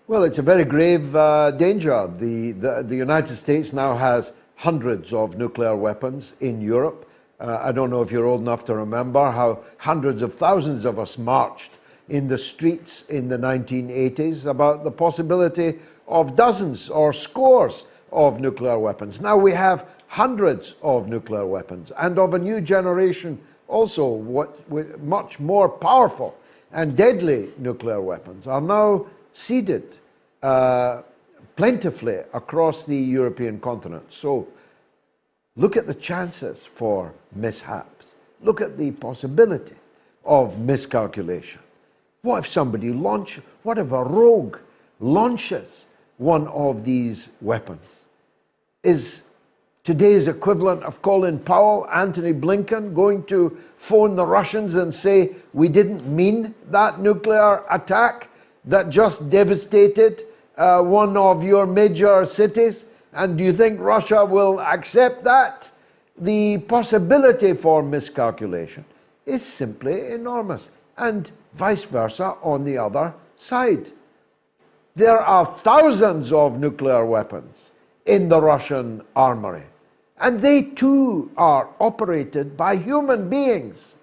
[SPEAKER 2] Well, it's a very grave danger. The United States now has hundreds of nuclear weapons in Europe. I don't know if you're old enough to remember how hundreds of thousands of us marched in the streets in the 1980s about the possibility of dozens or scores of nuclear weapons. Now we have hundreds of nuclear weapons, and of a new generation also, with much more powerful and deadly nuclear weapons are now seeded plentifully across the European continent. So look at the chances for mishaps. Look at the possibility of miscalculation. What if what if a rogue launches one of these weapons? Is today's equivalent of ColinPowell, Antony Blinken, going to phone the Russians and say, we didn't mean that nuclear attack that just devastated one of your major cities? And do you think Russia will accept that? The possibility for miscalculation is simply enormous, and vice versa on the other side. There are thousands of nuclear weapons in the Russian armory, and they too are operated by human beings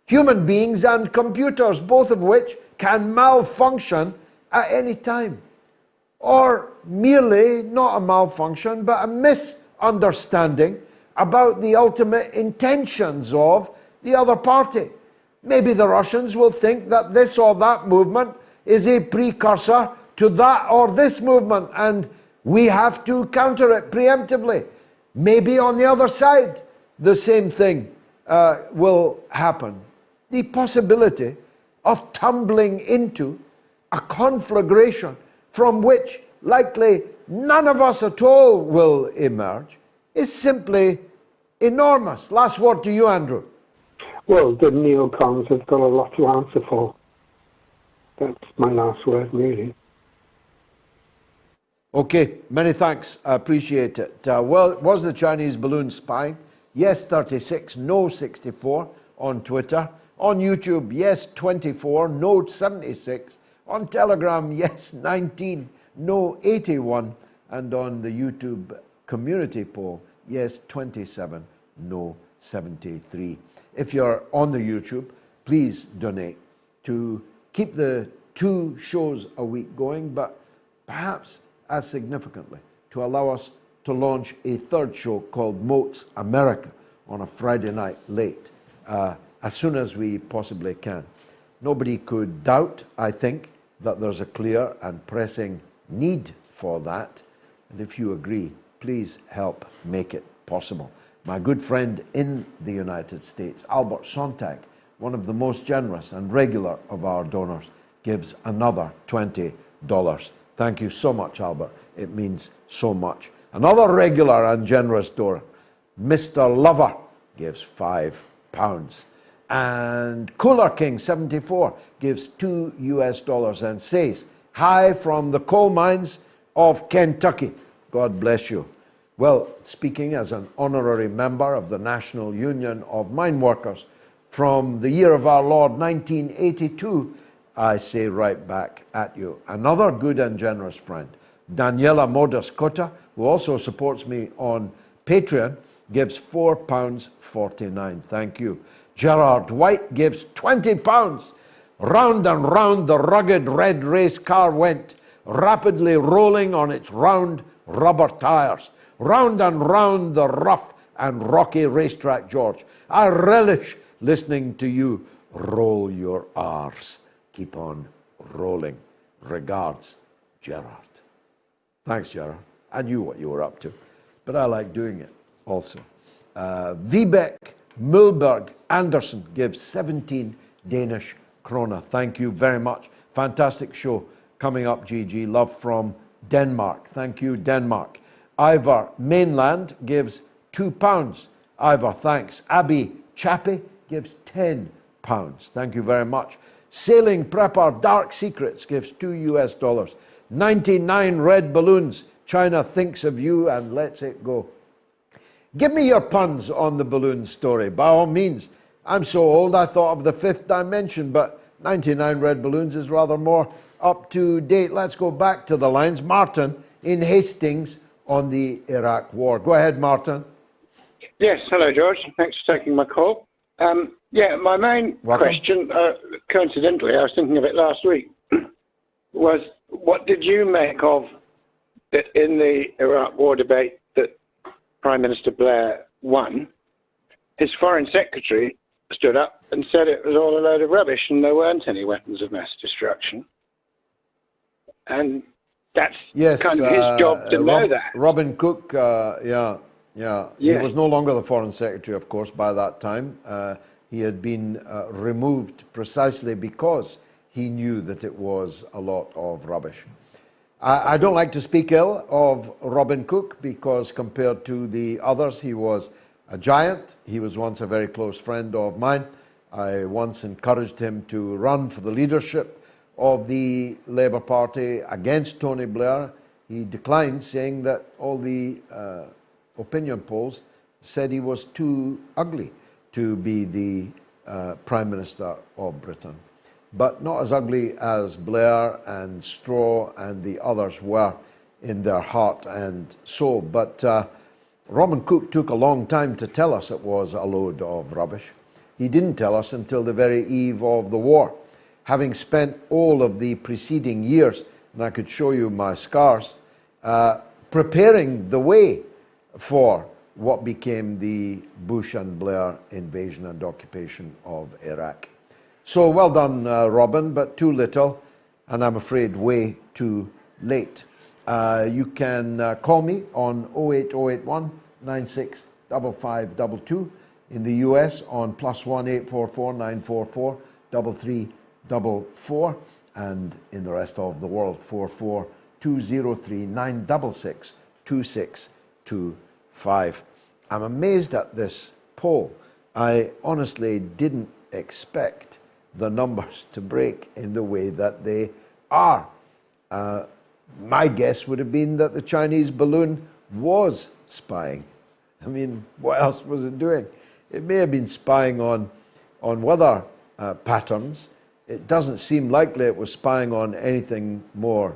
[SPEAKER 2] and computers, both of which can malfunction at any time. Or merely not a malfunction, but a misunderstanding about the ultimate intentions of the other party. Maybe the Russians will think that this or that movement is a precursor to that or this movement, and we have to counter it preemptively. Maybe on the other side, the same thing will happen. The possibility of tumbling into a conflagration from which likely none of us at all will emerge is simply enormous. Last word to you, Andrew.
[SPEAKER 8] well, the neocons have got a lot to answer for. That's my last word, really.
[SPEAKER 2] Okay, many thanks. I appreciate it. Well, was the Chinese balloon spying? Yes, 36, no 64 on Twitter. On YouTube, yes, 24, no 76. On Telegram, yes, 19, no 81. And on the YouTube community poll, yes, 27, no 73. If you're on the YouTube, please donate to keep the 2 shows a week going, but perhaps as significantly, to allow us to launch a 3rd show called MOATS America on a Friday night late, as soon as we possibly can. Nobody could doubt, I think, that there's a clear and pressing need for that. And if you agree, please help make it possible. My good friend in the United States, Albert Sontag, one of the most generous and regular of our donors, gives another $20. Thank you so much, Albert. It means so much. Another regular and generous donor, Mr. Lover, gives £5. And Cooler King 74 gives $2 and says, "Hi from the coal mines of Kentucky." God bless you. Well, speaking as an honorary member of the National Union of Mine Workers from the year of our Lord 1982, I say right back at you. Another good and generous friend, Daniela Modus Kota, who also supports me on Patreon, gives £4.49. Thank you. Gerard White gives £20. Round and round the rugged red race car went, rapidly rolling on its round rubber tires. Round and round the rough and rocky racetrack, George. I relish listening to you roll your R's. Keep on rolling. Regards, Gerard. Thanks, Gerard. I knew what you were up to, but I like doing it also. Vibeke Mulberg Anderson gives 17 Danish krona. Thank you very much. Fantastic show coming up, GG. Love from Denmark. Thank you, Denmark. Ivor Mainland gives £2. Ivor, thanks. Abby Chappie gives £10. Thank you very much. Sailing Prepper Dark Secrets gives $2. 99 red balloons. China thinks of you and lets it go. Give me your puns on the balloon story, by all means. I'm so old I thought of the 5th dimension, but 99 red balloons is rather more up to date. Let's go back to the lines. Martin in Hastings on the Iraq War. Go ahead, Martin.
[SPEAKER 9] Yes, hello, George. Thanks for taking my call. My main question, coincidentally, I was thinking of it last week, was what did you make of that in the Iraq War debate that Prime Minister Blair won? His foreign secretary stood up and said it was all a load of rubbish and there weren't any weapons of mass destruction. And that's kind of his job to know that.
[SPEAKER 2] Robin Cook, yeah. He was no longer the Foreign Secretary, of course, by that time. He had been removed precisely because he knew that it was a lot of rubbish. I don't like to speak ill of Robin Cook because compared to the others, he was a giant. He was once a very close friend of mine. I once encouraged him to run for the leadership of the Labour Party against Tony Blair. He declined, saying that all the opinion polls said he was too ugly to be the Prime Minister of Britain. But not as ugly as Blair and Straw and the others were in their heart and soul. But Robin Cook took a long time to tell us it was a load of rubbish. He didn't tell us until the very eve of the war. Having spent all of the preceding years, and I could show you my scars, preparing the way for what became the Bush and Blair invasion and occupation of Iraq. So well done, Robin, but too little, and I'm afraid way too late. You can call me on 08081 965522, in the US on +1 844 944 3344, and in the rest of the world 44 203 966 2625. I'm amazed at this poll. I honestly didn't expect the numbers to break in the way that they are. My guess would have been that the Chinese balloon was spying. I mean, what else was it doing? It may have been spying on weather patterns. It doesn't seem likely it was spying on anything more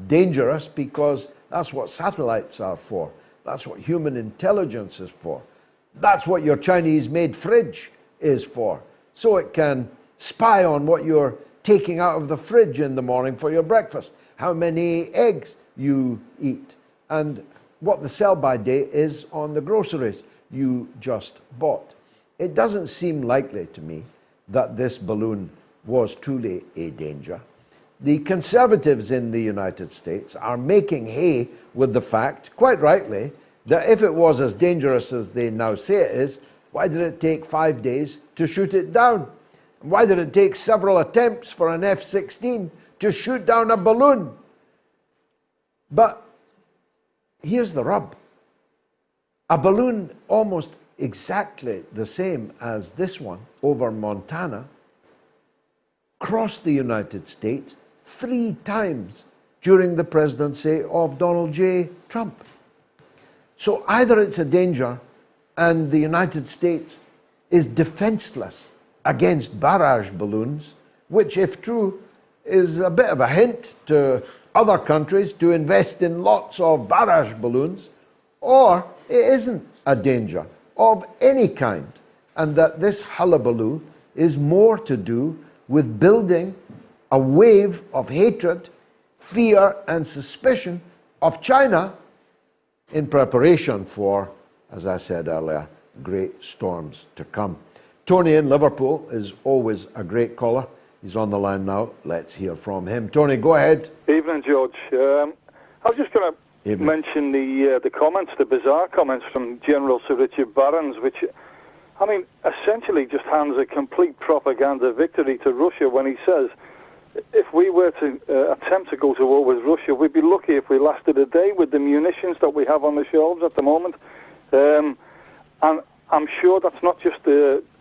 [SPEAKER 2] dangerous, because that's what satellites are for. That's what human intelligence is for. That's what your Chinese-made fridge is for. So it can spy on what you're taking out of the fridge in the morning for your breakfast, how many eggs you eat, and what the sell-by date is on the groceries you just bought. It doesn't seem likely to me that this balloon was truly a danger. The conservatives in the United States are making hay with the fact, quite rightly, that if it was as dangerous as they now say it is, why did it take 5 days to shoot it down? Why did it take several attempts for an F-16 to shoot down a balloon? But here's the rub. A balloon almost exactly the same as this one over Montana crossed the United States 3 times during the presidency of Donald J. Trump. So either it's a danger and the United States is defenseless against barrage balloons, which, if true, is a bit of a hint to other countries to invest in lots of barrage balloons, or it isn't a danger of any kind, and that this hullabaloo is more to do with building a wave of hatred, fear, and suspicion of China in preparation for, as I said earlier, great storms to come. Tony in Liverpool is always a great caller. He's on the line now. Let's hear from him. Tony, go ahead.
[SPEAKER 10] Evening, George. I was just going to mention the comments, the bizarre comments from General Sir Richard Barron's, which, I mean, essentially just hands a complete propaganda victory to Russia when he says, if we were to attempt to go to war with Russia, we'd be lucky if we lasted a day with the munitions that we have on the shelves at the moment. And I'm sure that's not just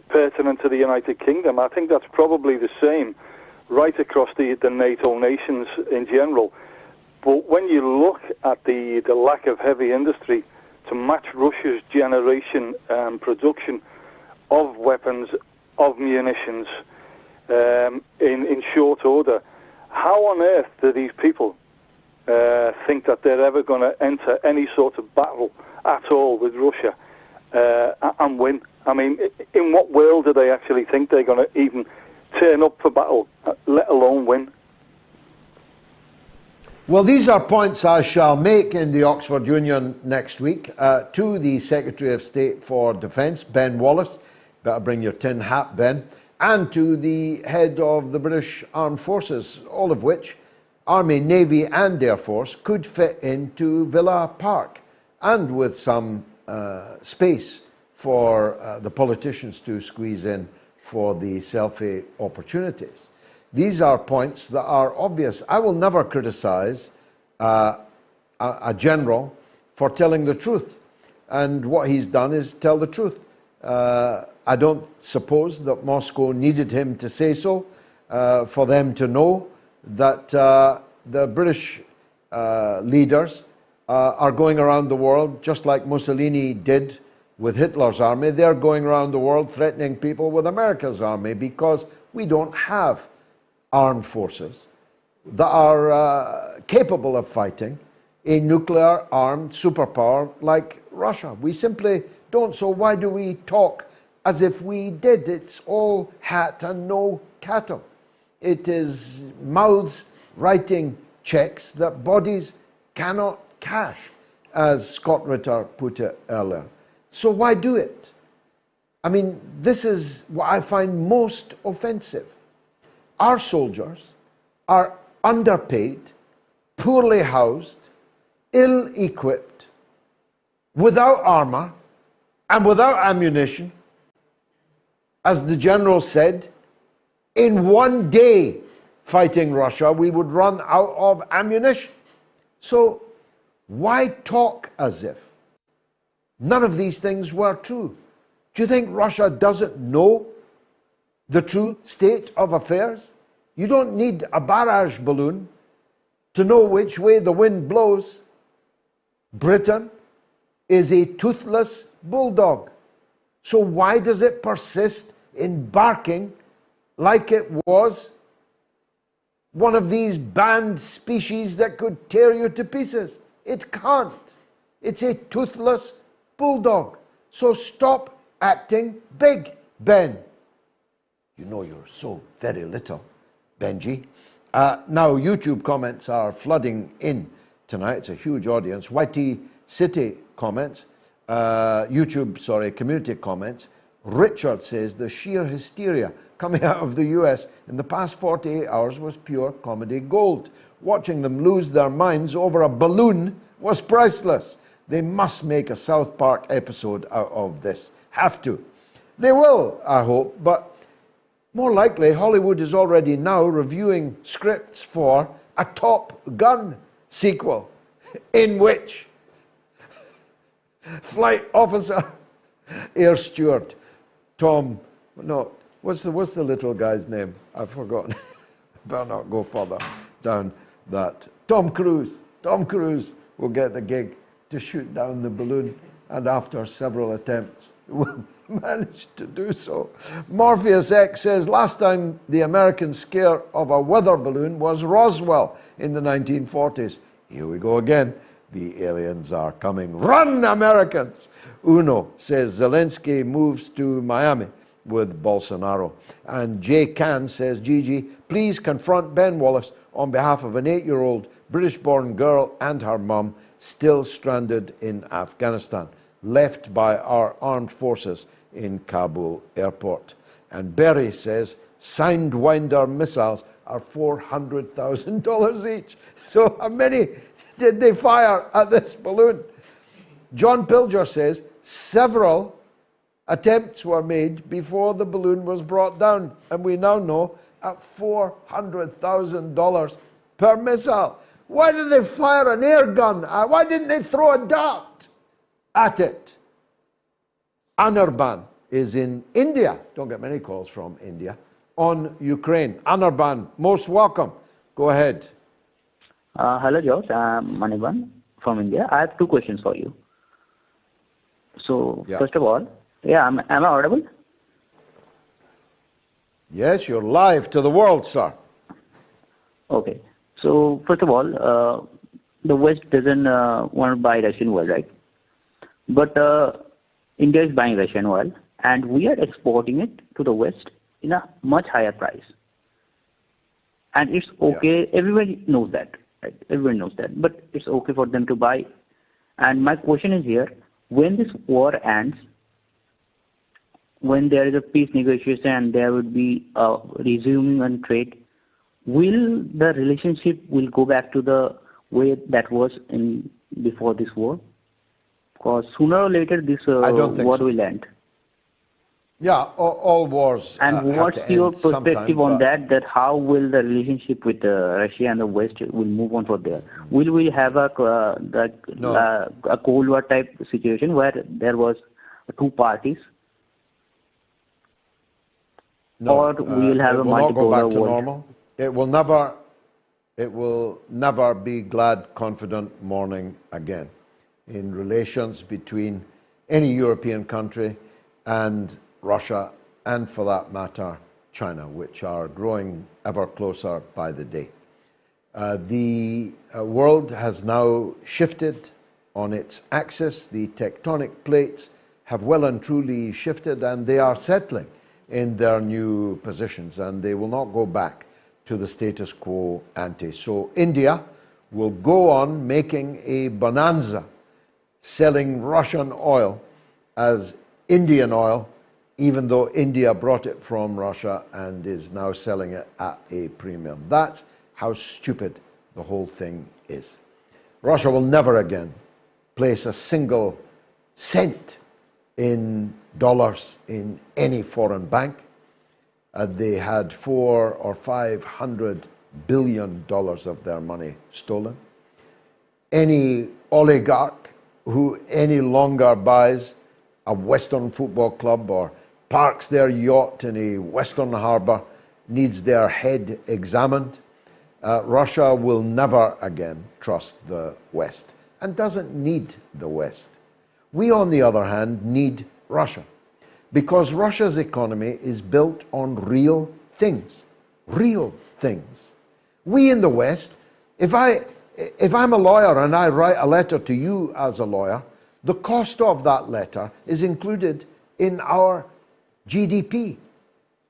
[SPEAKER 10] pertinent to the United Kingdom. I think that's probably the same right across the NATO nations in general. But when you look at the lack of heavy industry to match Russia's generation production of weapons, of munitions, in short order, how on earth do these people think that they're ever going to enter any sort of battle at all with Russia and win? I mean, in what world do they actually think they're going to even turn up for battle, let alone win?
[SPEAKER 2] Well, these are points I shall make in the Oxford Union next week to the Secretary of State for Defence, Ben Wallace. Better bring your tin hat, Ben. And to the head of the British Armed Forces, all of which, Army, Navy and Air Force, could fit into Villa Park, and with some space for the politicians to squeeze in for the selfie opportunities. These are points that are obvious. I will never criticize a general for telling the truth, and what he's done is tell the truth. I don't suppose that Moscow needed him to say so for them to know that the British leaders are going around the world just like Mussolini did with Hitler's army. They're going around the world threatening people with America's army because we don't have armed forces that are capable of fighting a nuclear-armed superpower like Russia. We simply don't. So why do we talk as if we did? It's all hat and no cattle. It is mouths writing checks that bodies cannot cash, as Scott Ritter put it earlier. So why do it? I mean, this is what I find most offensive. Our soldiers are underpaid, poorly housed, ill-equipped, without armor, and without ammunition. As the general said, in one day fighting Russia, we would run out of ammunition. So why talk as if none of these things were true? Do you think Russia doesn't know the true state of affairs? You don't need a barrage balloon to know which way the wind blows. Britain is a toothless bulldog. So why does it persist in barking like it was one of these banned species that could tear you to pieces? It can't. It's a toothless bulldog. So stop acting big, Ben. You know you're so very little, Benji. Now, YouTube comments are flooding in tonight. It's a huge audience. YT City comments. Community comments. Richard says the sheer hysteria coming out of the US in the past 48 hours was pure comedy gold. Watching them lose their minds over a balloon was priceless. They must make a South Park episode out of this. Have to. They will, I hope, but more likely Hollywood is already now reviewing scripts for a Top Gun sequel in which Flight Officer Air Steward what's the little guy's name? I've forgotten. Better not go further down that. Tom Cruise will get the gig to shoot down the balloon, and after several attempts will manage to do so. Morpheus X says last time the American scare of a weather balloon was Roswell in the 1940s. Here we go again. The aliens are coming. Run, Americans! Uno says Zelensky moves to Miami with Bolsonaro. And Jay Can says, Gigi, please confront Ben Wallace on behalf of an 8-year-old British-born girl and her mum still stranded in Afghanistan, left by our armed forces in Kabul airport. And Berry says, Sidewinder missiles are $400,000 each. So how many did they fire at this balloon? John Pilger says, several attempts were made before the balloon was brought down, and we now know at $400,000 per missile. Why did they fire an air gun? Why didn't they throw a dart at it? Anirban is in India. Don't get many calls from India. On Ukraine. Anirban, most welcome. Go ahead.
[SPEAKER 11] Hello, George. I'm Anirban from India. I have two questions for you. So, First of all, am I audible?
[SPEAKER 2] Yes, you're live to the world, sir.
[SPEAKER 11] Okay. So, first of all, the West doesn't want to buy Russian oil, right? But India is buying Russian oil, and we are exporting it to the West in a much higher price. And it's okay. Yeah. Everybody knows that, right? Everyone knows that. But it's okay for them to buy. And my question is here, when this war ends, when there is a peace negotiation and there would be resuming on trade, will the relationship will go back to the way that was in before this war? Because sooner or later this war will end.
[SPEAKER 2] Yeah, all wars.
[SPEAKER 11] And what's your perspective on that? That how will the relationship with Russia and the West will move on from there? Will we have a Cold War type situation where there was two parties?
[SPEAKER 2] No,
[SPEAKER 11] or we will have a multipolar world?
[SPEAKER 2] It will never be glad, confident morning again in relations between any European country and Russia, and for that matter, China, which are growing ever closer by the day. The world has now shifted on its axis. The tectonic plates have well and truly shifted, and they are settling in their new positions, and they will not go back to the status quo ante. So India will go on making a bonanza, selling Russian oil as Indian oil, even though India brought it from Russia and is now selling it at a premium. That's how stupid the whole thing is. Russia will never again place a single cent in dollars in any foreign bank. They had $400 or $500 billion of their money stolen. Any oligarch who any longer buys a Western football club or parks their yacht in a Western harbour needs their head examined. Russia will never again trust the West and doesn't need the West. We, on the other hand, need Russia because Russia's economy is built on real things. Real things. We in the West, if I'm a lawyer and I write a letter to you as a lawyer, the cost of that letter is included in our GDP.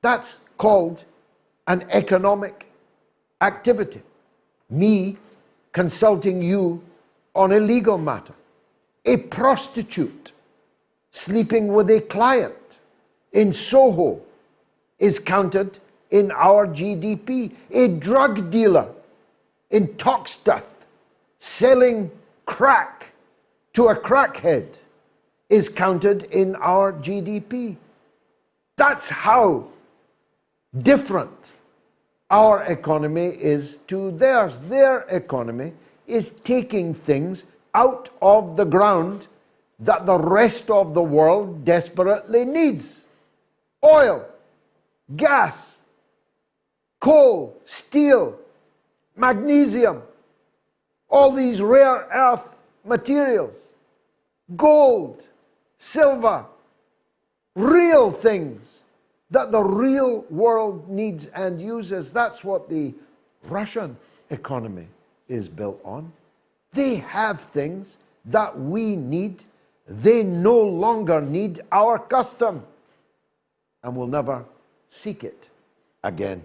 [SPEAKER 2] That's called an economic activity. Me consulting you on a legal matter. A prostitute sleeping with a client in Soho is counted in our GDP. A drug dealer in Toxteth selling crack to a crackhead is counted in our GDP. That's how different our economy is to theirs. Their economy is taking things out of the ground that the rest of the world desperately needs. Oil, gas, coal, steel, magnesium, all these rare earth materials, gold, silver, real things that the real world needs and uses. That's what the Russian economy is built on. They have things that we need. They no longer need our custom and will never seek it again.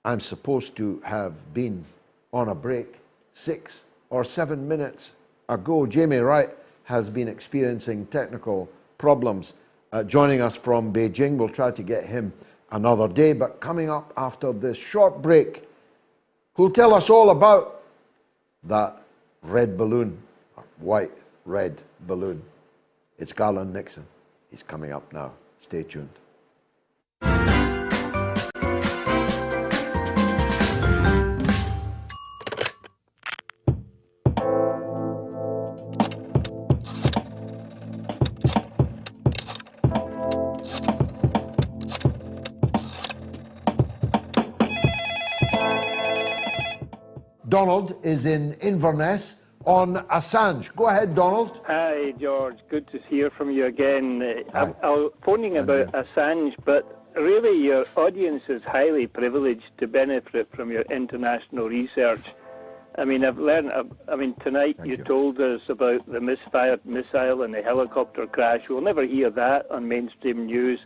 [SPEAKER 2] I'm supposed to have been on a break 6 or 7 minutes ago. Jamie Wright has been experiencing technical problems. Joining us from Beijing, we'll try to get him another day. But coming up after this short break, who'll tell us all about that red balloon, or white red balloon. It's Garland Nixon. He's coming up now. Stay tuned. Donald is in Inverness on Assange. Go ahead, Donald.
[SPEAKER 12] Hi, George. Good to hear from you again. I'm phoning about Assange, but really your audience is highly privileged to benefit from your international research. I mean, I've learned, tonight you told us about the misfired missile and the helicopter crash. We'll never hear that on mainstream news.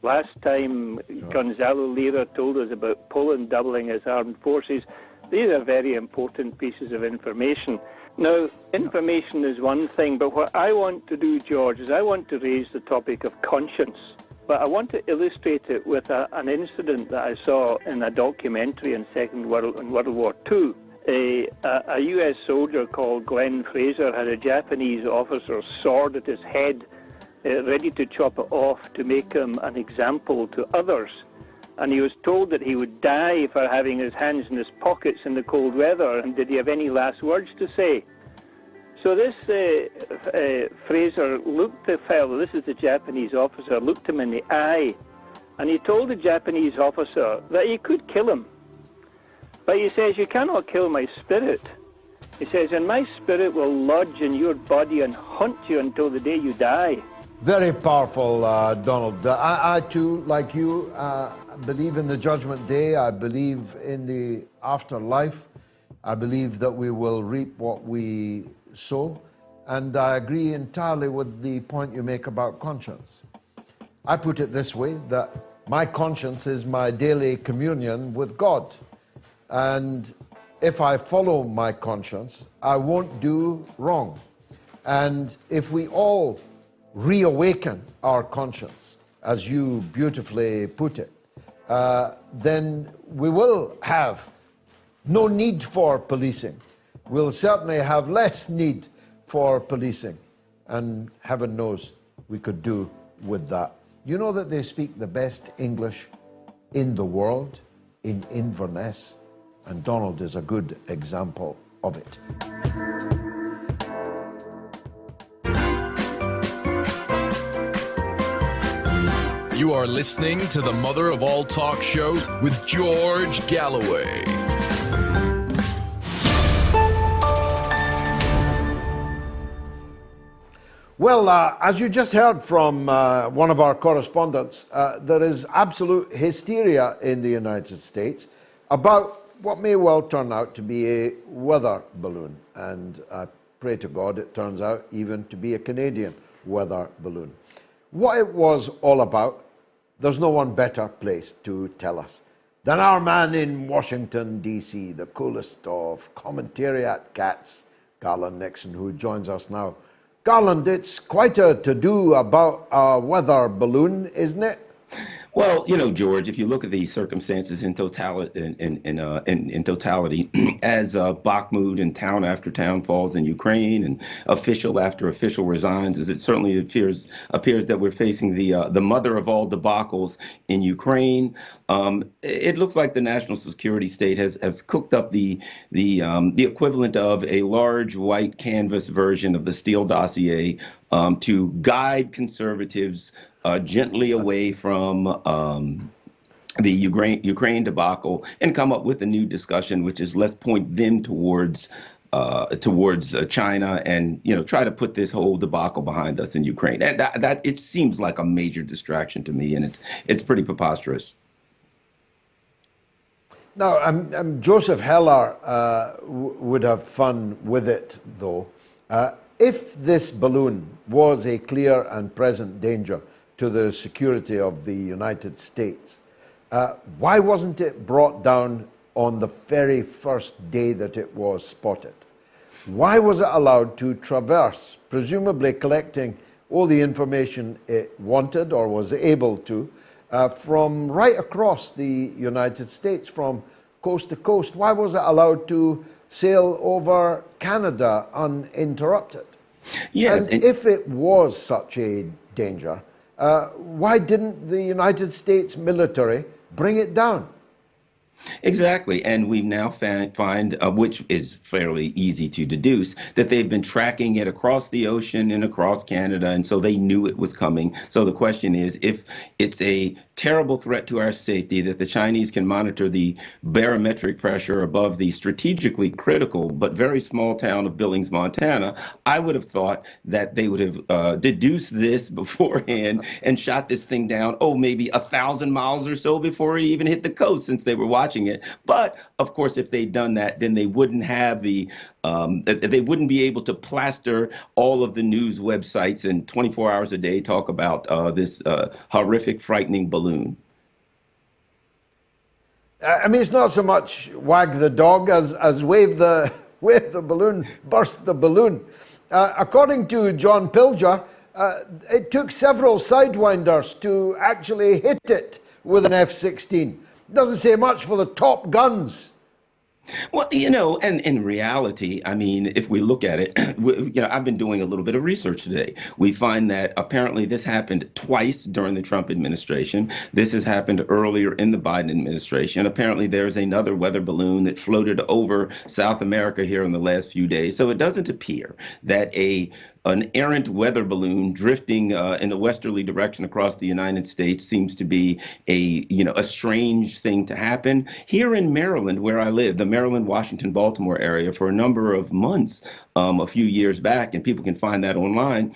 [SPEAKER 12] Last time, Gonzalo Lira told us about Poland doubling its armed forces. These are very important pieces of information. Now, information is one thing, but what I want to do, George, is I want to raise the topic of conscience. But I want to illustrate it with an incident that I saw in a documentary in World War II. A U.S. soldier called Glenn Fraser had a Japanese officer's sword at his head, ready to chop it off to make him an example to others. And he was told that he would die for having his hands in his pockets in the cold weather. And did he have any last words to say? So this Fraser looked the fellow, this is the Japanese officer, looked him in the eye. And he told the Japanese officer that he could kill him. But he says, you cannot kill my spirit. He says, and my spirit will lodge in your body and haunt you until the day you die.
[SPEAKER 2] Very powerful, Donald. I too, like you, believe in the judgment day. I believe in the afterlife. I believe that we will reap what we sow. And I agree entirely with the point you make about conscience. I put it this way, that my conscience is my daily communion with God. And if I follow my conscience, I won't do wrong. And if we all reawaken our conscience, as you beautifully put it, then we will have no need for policing. We'll certainly have less need for policing. And heaven knows we could do with that. You know that they speak the best English in the world in Inverness, and Donald is a good example of it.
[SPEAKER 5] You are listening to the mother of all talk shows with George Galloway.
[SPEAKER 2] Well, as you just heard from one of our correspondents, there is absolute hysteria in the United States about what may well turn out to be a weather balloon. And I pray to God it turns out even to be a Canadian weather balloon. What it was all about, there's no one better placed to tell us than our man in Washington, D.C., the coolest of commentariat cats, Garland Nixon, who joins us now. Garland, it's quite a to-do about a weather balloon, isn't it?
[SPEAKER 13] Well, you know, George, if you look at the circumstances in totality, as Bakhmut and town after town falls in Ukraine and official after official resigns, as it certainly appears that we're facing the mother of all debacles in Ukraine. It looks like the national security state has cooked up the equivalent of a large white canvas version of the Steele dossier to guide conservatives gently away from the Ukraine debacle and come up with a new discussion, which is let's point them towards China and, you know, try to put this whole debacle behind us in Ukraine. That it seems like a major distraction to me, and it's pretty preposterous.
[SPEAKER 2] Now, Joseph Heller would have fun with it, though. If this balloon was a clear and present danger to the security of the United States, why wasn't it brought down on the very first day that it was spotted? Why was it allowed to traverse, presumably collecting all the information it wanted or was able to, from right across the United States, from coast to coast? Why was it allowed to sail over Canada uninterrupted?
[SPEAKER 13] Yes,
[SPEAKER 2] and if it was such a danger, why didn't the United States military bring it down?
[SPEAKER 13] Exactly. And we've now find which is fairly easy to deduce, that they've been tracking it across the ocean and across Canada. And so they knew it was coming. So the question is, if it's a terrible threat to our safety that the Chinese can monitor the barometric pressure above the strategically critical but very small town of Billings, Montana, I would have thought that they would have deduced this beforehand and shot this thing down, maybe 1,000 miles or so before it even hit the coast, since they were watching it. But of course, if they'd done that, then they wouldn't have they wouldn't be able to plaster all of the news websites and 24 hours a day talk about this horrific, frightening balloon.
[SPEAKER 2] I mean, it's not so much wag the dog as wave the balloon, burst the balloon. According to John Pilger, it took several sidewinders to actually hit it with an F-16. Doesn't say much for the top guns.
[SPEAKER 13] Well, you know, and in reality, I mean, if we look at it, you know, I've been doing a little bit of research today. We find that apparently this happened twice during the Trump administration. This has happened earlier in the Biden administration. Apparently, there's another weather balloon that floated over South America here in the last few days. So it doesn't appear that an errant weather balloon drifting in a westerly direction across the United States seems to be a strange thing to happen. Here in Maryland, where I live, the Maryland, Washington, Baltimore area, for a number of months, a few years back, and people can find that online.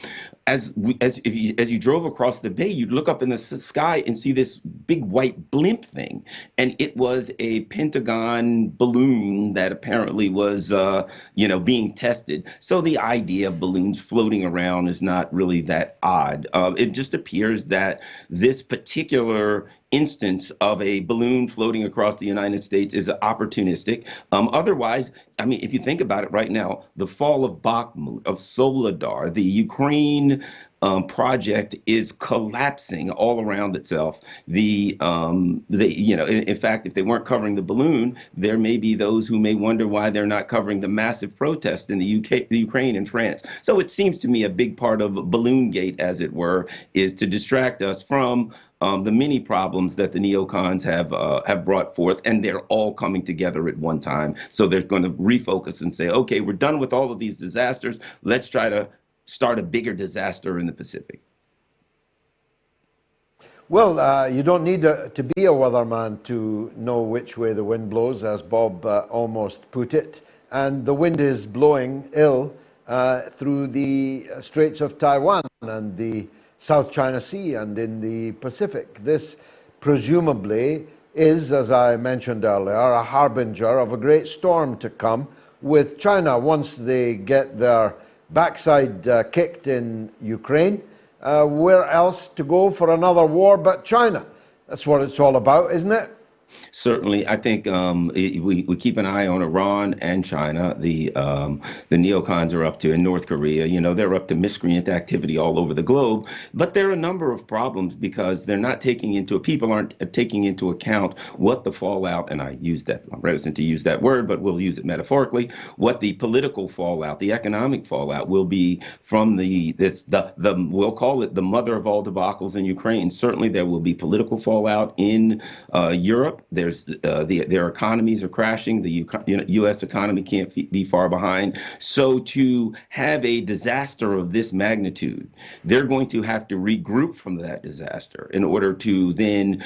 [SPEAKER 13] As you drove across the bay, you'd look up in the sky and see this big white blimp thing, and it was a Pentagon balloon that apparently was, being tested. So the idea of balloons floating around is not really that odd. It just appears that this particular instance of a balloon floating across the United States is opportunistic. Otherwise, I mean, if you think about it right now, the fall of Bakhmut, of Soledar, the Ukraine project is collapsing all around itself. In fact, if they weren't covering the balloon, there may be those who may wonder why they're not covering the massive protest in the Ukraine and France. So it seems to me a big part of Balloongate, as it were, is to distract us from the many problems that the neocons have brought forth, and they're all coming together at one time. So they're going to refocus and say, okay, we're done with all of these disasters. Let's try to start a bigger disaster in the Pacific.
[SPEAKER 2] Well, you don't need to be a weatherman to know which way the wind blows, as Bob almost put it. And the wind is blowing ill through the Straits of Taiwan and the South China Sea and in the Pacific. This presumably is, as I mentioned earlier, a harbinger of a great storm to come with China once they get their backside kicked in Ukraine. Where else to go for another war but China? That's what it's all about, isn't it?
[SPEAKER 13] Certainly, I think we keep an eye on Iran and China. The neocons are up to, in North Korea, you know, they're up to miscreant activity all over the globe. But there are a number of problems because they're not people aren't taking into account what the fallout, and I'm reticent to use that word, but we'll use it metaphorically, what the political fallout, the economic fallout will be from we'll call it the mother of all debacles in Ukraine. Certainly there will be political fallout in Europe. Their economies are crashing. The U.S. economy can't be far behind. So to have a disaster of this magnitude, they're going to have to regroup from that disaster in order to then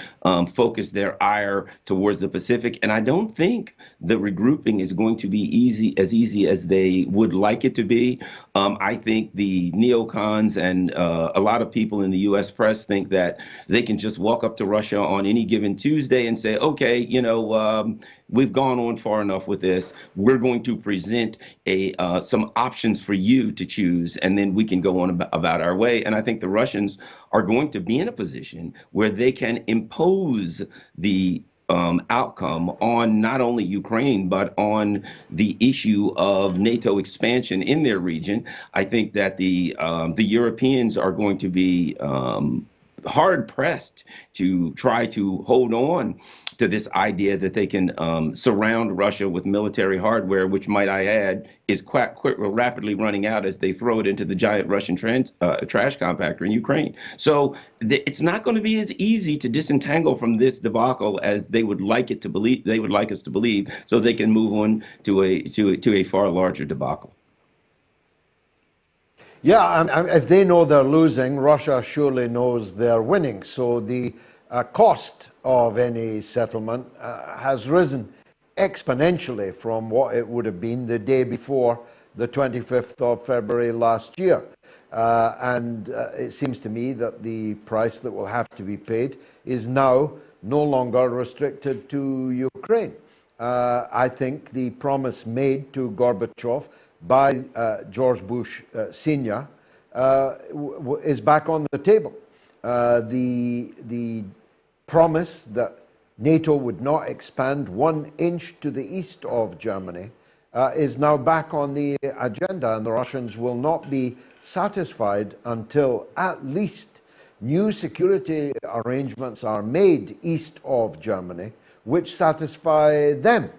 [SPEAKER 13] focus their ire towards the Pacific. And I don't think the regrouping is going to be easy as they would like it to be. I think the neocons and a lot of people in the U.S. press think that they can just walk up to Russia on any given Tuesday and say, okay, we've gone on far enough with this. We're going to present some options for you to choose, and then we can go on about our way. And I think the Russians are going to be in a position where they can impose the outcome on not only Ukraine, but on the issue of NATO expansion in their region. I think that the Europeans are going to be hard pressed to try to hold on to this idea that they can surround Russia with military hardware, which, might I add, is rapidly running out as they throw it into the giant Russian trash compactor in Ukraine. So it's not going to be as easy to disentangle from this debacle as they would like it to believe. They would like us to believe, so they can move on to a far larger debacle.
[SPEAKER 2] Yeah, if they know they're losing, Russia surely knows they're winning. So the cost of any settlement has risen exponentially from what it would have been the day before the 25th of February last year. And it seems to me that the price that will have to be paid is now no longer restricted to Ukraine. I think the promise made to Gorbachev by George Bush Sr. Is back on the table. The promise that NATO would not expand 1 inch to the east of Germany is now back on the agenda, and the Russians will not be satisfied until at least new security arrangements are made east of Germany which satisfy them,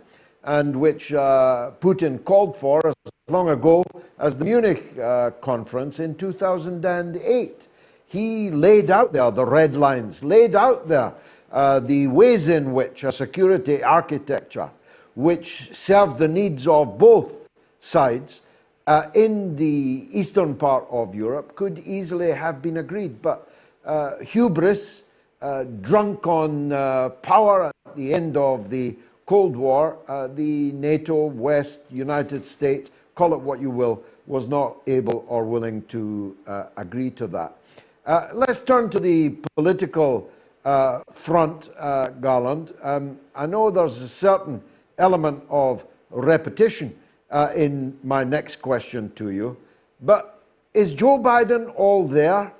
[SPEAKER 2] and which Putin called for as long ago as the Munich conference in 2008. He laid out there the red lines, laid out there the ways in which a security architecture which served the needs of both sides in the eastern part of Europe could easily have been agreed. But hubris, drunk on power at the end of the Cold War, the NATO, West, United States, call it what you will, was not able or willing to agree to that. Let's turn to the political front, Garland. I know there's a certain element of repetition in my next question to you, but is Joe Biden all there?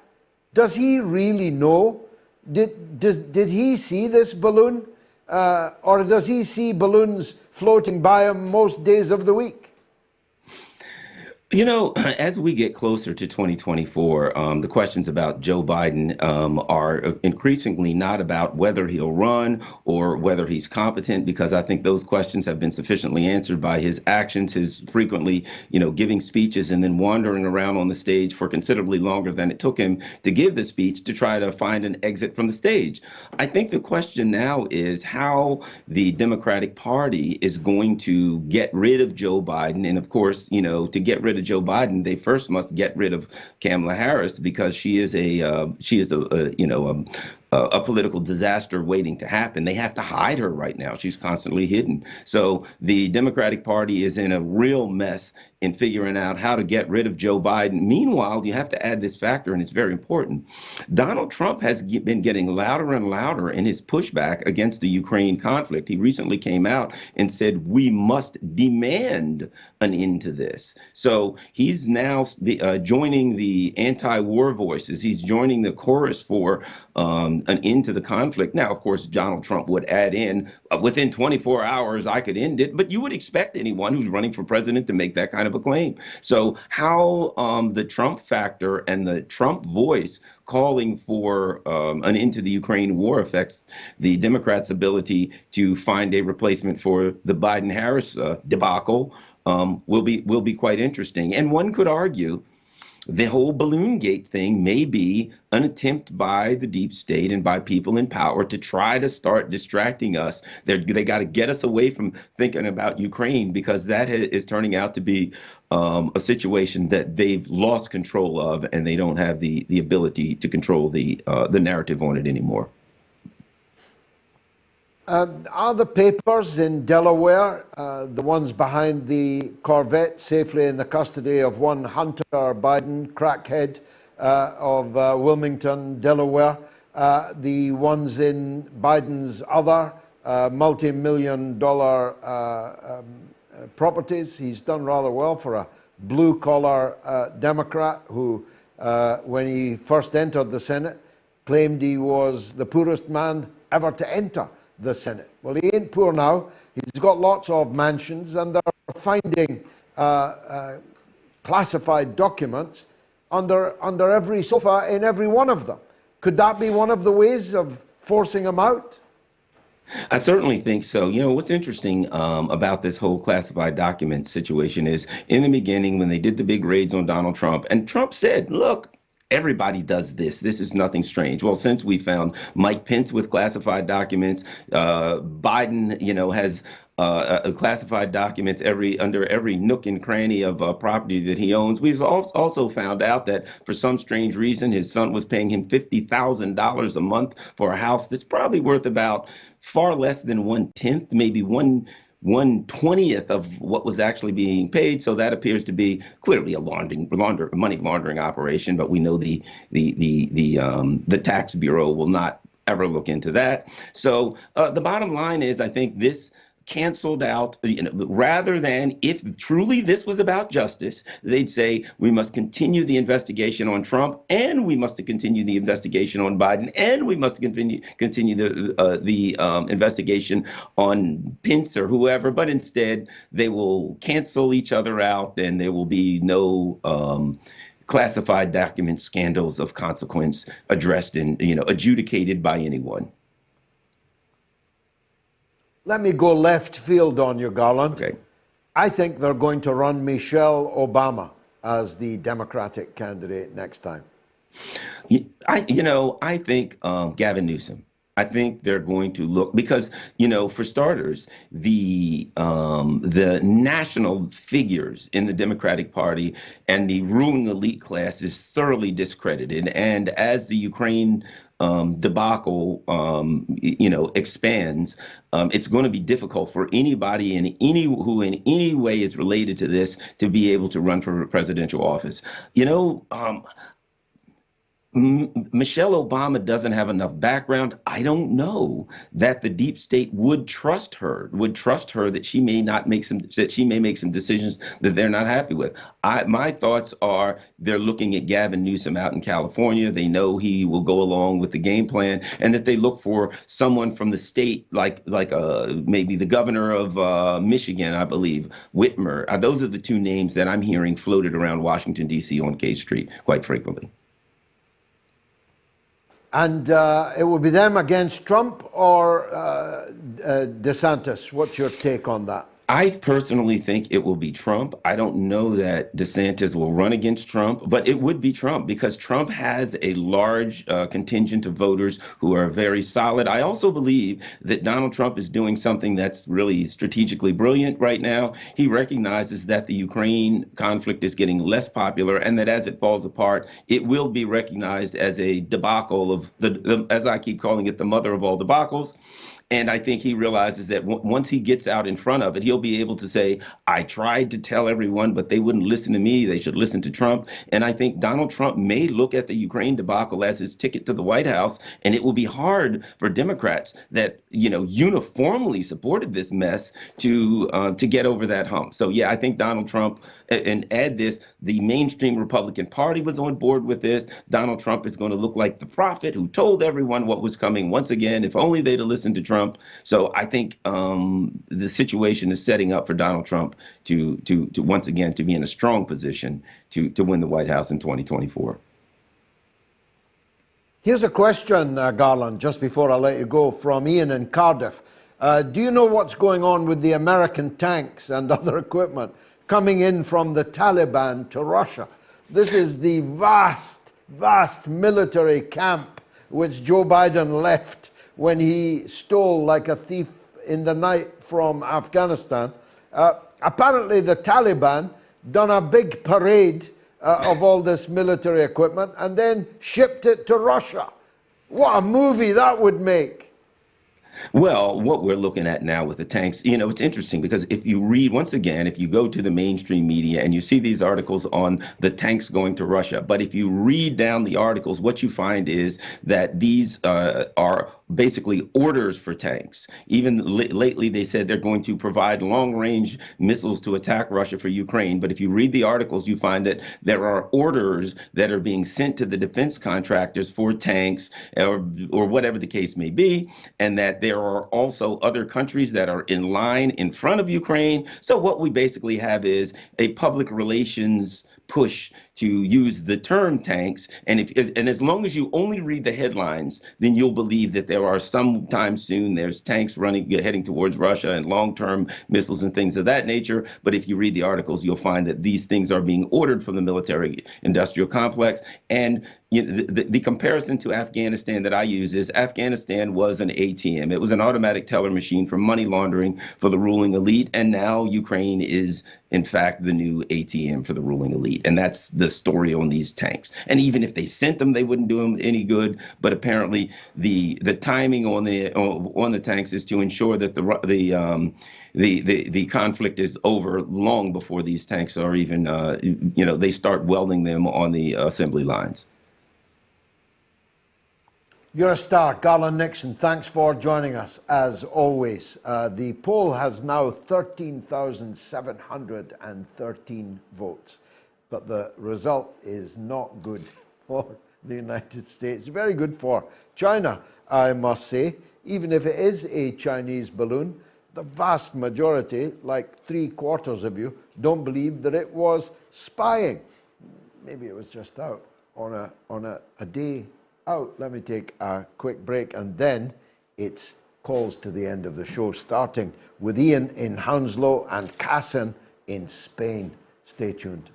[SPEAKER 2] Does he really know? Did he see this balloon? Or does he see balloons floating by him most days of the week?
[SPEAKER 13] You know, as we get closer to 2024, the questions about Joe Biden are increasingly not about whether he'll run or whether he's competent, because I think those questions have been sufficiently answered by his actions, his frequently, giving speeches and then wandering around on the stage for considerably longer than it took him to give the speech to try to find an exit from the stage. I think the question now is how the Democratic Party is going to get rid of Joe Biden. And of course, to get rid of Joe Biden, they first must get rid of Kamala Harris, because she is a a political disaster waiting to happen. They have to hide her right now. She's constantly hidden. So the Democratic Party is in a real mess in figuring out how to get rid of Joe Biden. Meanwhile, you have to add this factor, and it's very important. Donald Trump has been getting louder and louder in his pushback against the Ukraine conflict. He recently came out and said, we must demand an end to this. So he's now joining the anti-war voices. He's joining the chorus for an end to the conflict. Now, of course, Donald Trump would add in, within 24 hours, I could end it. But you would expect anyone who's running for president to make that kind of a claim. So how the Trump factor and the Trump voice calling for an end to the Ukraine war affects the Democrats' ability to find a replacement for the Biden-Harris debacle will be quite interesting. And one could argue the whole balloon gate thing may be an attempt by the deep state and by people in power to try to start distracting us. They got to get us away from thinking about Ukraine, because that is turning out to be a situation that they've lost control of, and they don't have the ability to control the narrative on it anymore.
[SPEAKER 2] Are the papers in Delaware, the ones behind the Corvette, safely in the custody of one Hunter Biden, crackhead of Wilmington, Delaware, the ones in Biden's other multi-million-dollar properties? He's done rather well for a blue-collar Democrat who, when he first entered the Senate, claimed he was the poorest man ever to enter the Senate. Well, he ain't poor now. He's got lots of mansions, and they're finding classified documents under every sofa in every one of them. Could that be one of the ways of forcing him out?
[SPEAKER 13] I certainly think so. You know, what's interesting about this whole classified document situation is, in the beginning, when they did the big raids on Donald Trump, and Trump said, look, everybody does this. This is nothing strange. Well, since we found Mike Pence with classified documents, Biden, has classified documents under every nook and cranny of property that he owns. We've also found out that for some strange reason, his son was paying him $50,000 a month for a house that's probably worth about far less than 1/10, maybe 1/20th of what was actually being paid. So that appears to be clearly a money laundering operation. But we know the tax bureau will not ever look into that. So the bottom line is, I think this canceled out, rather than, if truly this was about justice, they'd say we must continue the investigation on Trump, and we must continue the investigation on Biden, and we must continue the investigation on Pence or whoever. But instead, they will cancel each other out, and there will be no classified document scandals of consequence addressed and adjudicated by anyone.
[SPEAKER 2] Let me go left field on you, Garland.
[SPEAKER 13] Okay.
[SPEAKER 2] I think they're going to run Michelle Obama as the Democratic candidate next time.
[SPEAKER 13] I think Gavin Newsom. I think they're going to look, because, for starters, the national figures in the Democratic Party and the ruling elite class is thoroughly discredited. And as the Ukraine debacle, expands, it's going to be difficult for anybody who in any way is related to this to be able to run for presidential office. Michelle Obama doesn't have enough background. I don't know that the deep state would trust her that she may make some decisions that they're not happy with. My thoughts are they're looking at Gavin Newsom out in California. They know he will go along with the game plan, and that they look for someone from the state, like maybe the governor of Michigan, I believe, Whitmer. Those are the two names that I'm hearing floated around Washington, D.C. on K Street quite frequently.
[SPEAKER 2] And it will be them against Trump or DeSantis. What's your take on that?
[SPEAKER 13] I personally think it will be Trump. I don't know that DeSantis will run against Trump, but it would be Trump because Trump has a large contingent of voters who are very solid. I also believe that Donald Trump is doing something that's really strategically brilliant right now. He recognizes that the Ukraine conflict is getting less popular and that as it falls apart, it will be recognized as a debacle of as I keep calling it, the mother of all debacles. And I think he realizes that once he gets out in front of it, he'll be able to say, I tried to tell everyone, but they wouldn't listen to me. They should listen to Trump. And I think Donald Trump may look at the Ukraine debacle as his ticket to the White House. And it will be hard for Democrats that, uniformly supported this mess to get over that hump. So, yeah, I think Donald Trump, and add this, the mainstream Republican Party was on board with this. Donald Trump is going to look like the prophet who told everyone what was coming. Once again, if only they'd have listened to Trump. So I think the situation is setting up for Donald Trump to once again to be in a strong position to win the White House in 2024.
[SPEAKER 2] Here's a question, Garland, just before I let you go, from Ian in Cardiff. Do you know what's going on with the American tanks and other equipment coming in from the Taliban to Russia? This is the vast, vast military camp which Joe Biden left when he stole like a thief in the night from Afghanistan. Apparently the Taliban done a big parade of all this military equipment and then shipped it to Russia. What a movie that would make.
[SPEAKER 13] Well, what we're looking at now with the tanks, it's interesting because if you read, once again, if you go to the mainstream media and you see these articles on the tanks going to Russia, but if you read down the articles, what you find is that these are basically orders for tanks. Even lately, they said they're going to provide long-range missiles to attack Russia for Ukraine. But if you read the articles, you find that there are orders that are being sent to the defense contractors for tanks or whatever the case may be, and that there are also other countries that are in line in front of Ukraine. So what we basically have is a public relations push to use the term tanks, and as long as you only read the headlines, then you'll believe that there are sometime soon there's tanks heading towards Russia and long-term missiles and things of that nature. But if you read the articles, you'll find that these things are being ordered from the military-industrial complex. And the comparison to Afghanistan that I use is Afghanistan was an ATM. It was an automatic teller machine for money laundering for the ruling elite, and now Ukraine is, in fact, the new ATM for the ruling elite. And that's the story on these tanks. And even if they sent them, they wouldn't do them any good. But apparently, the timing on the tanks is to ensure that the conflict is over long before these tanks are even they start welding them on the assembly lines.
[SPEAKER 2] You're a star, Garland Nixon. Thanks for joining us, as always. The poll has now 13,713 votes, but the result is not good for the United States. Very good for China, I must say. Even if it is a Chinese balloon, the vast majority, like 3/4 of you, don't believe that it was spying. Maybe it was just out on a day out. Let me take a quick break, and then it's calls to the end of the show, starting with Ian in Hounslow and Cassin in Spain. Stay tuned.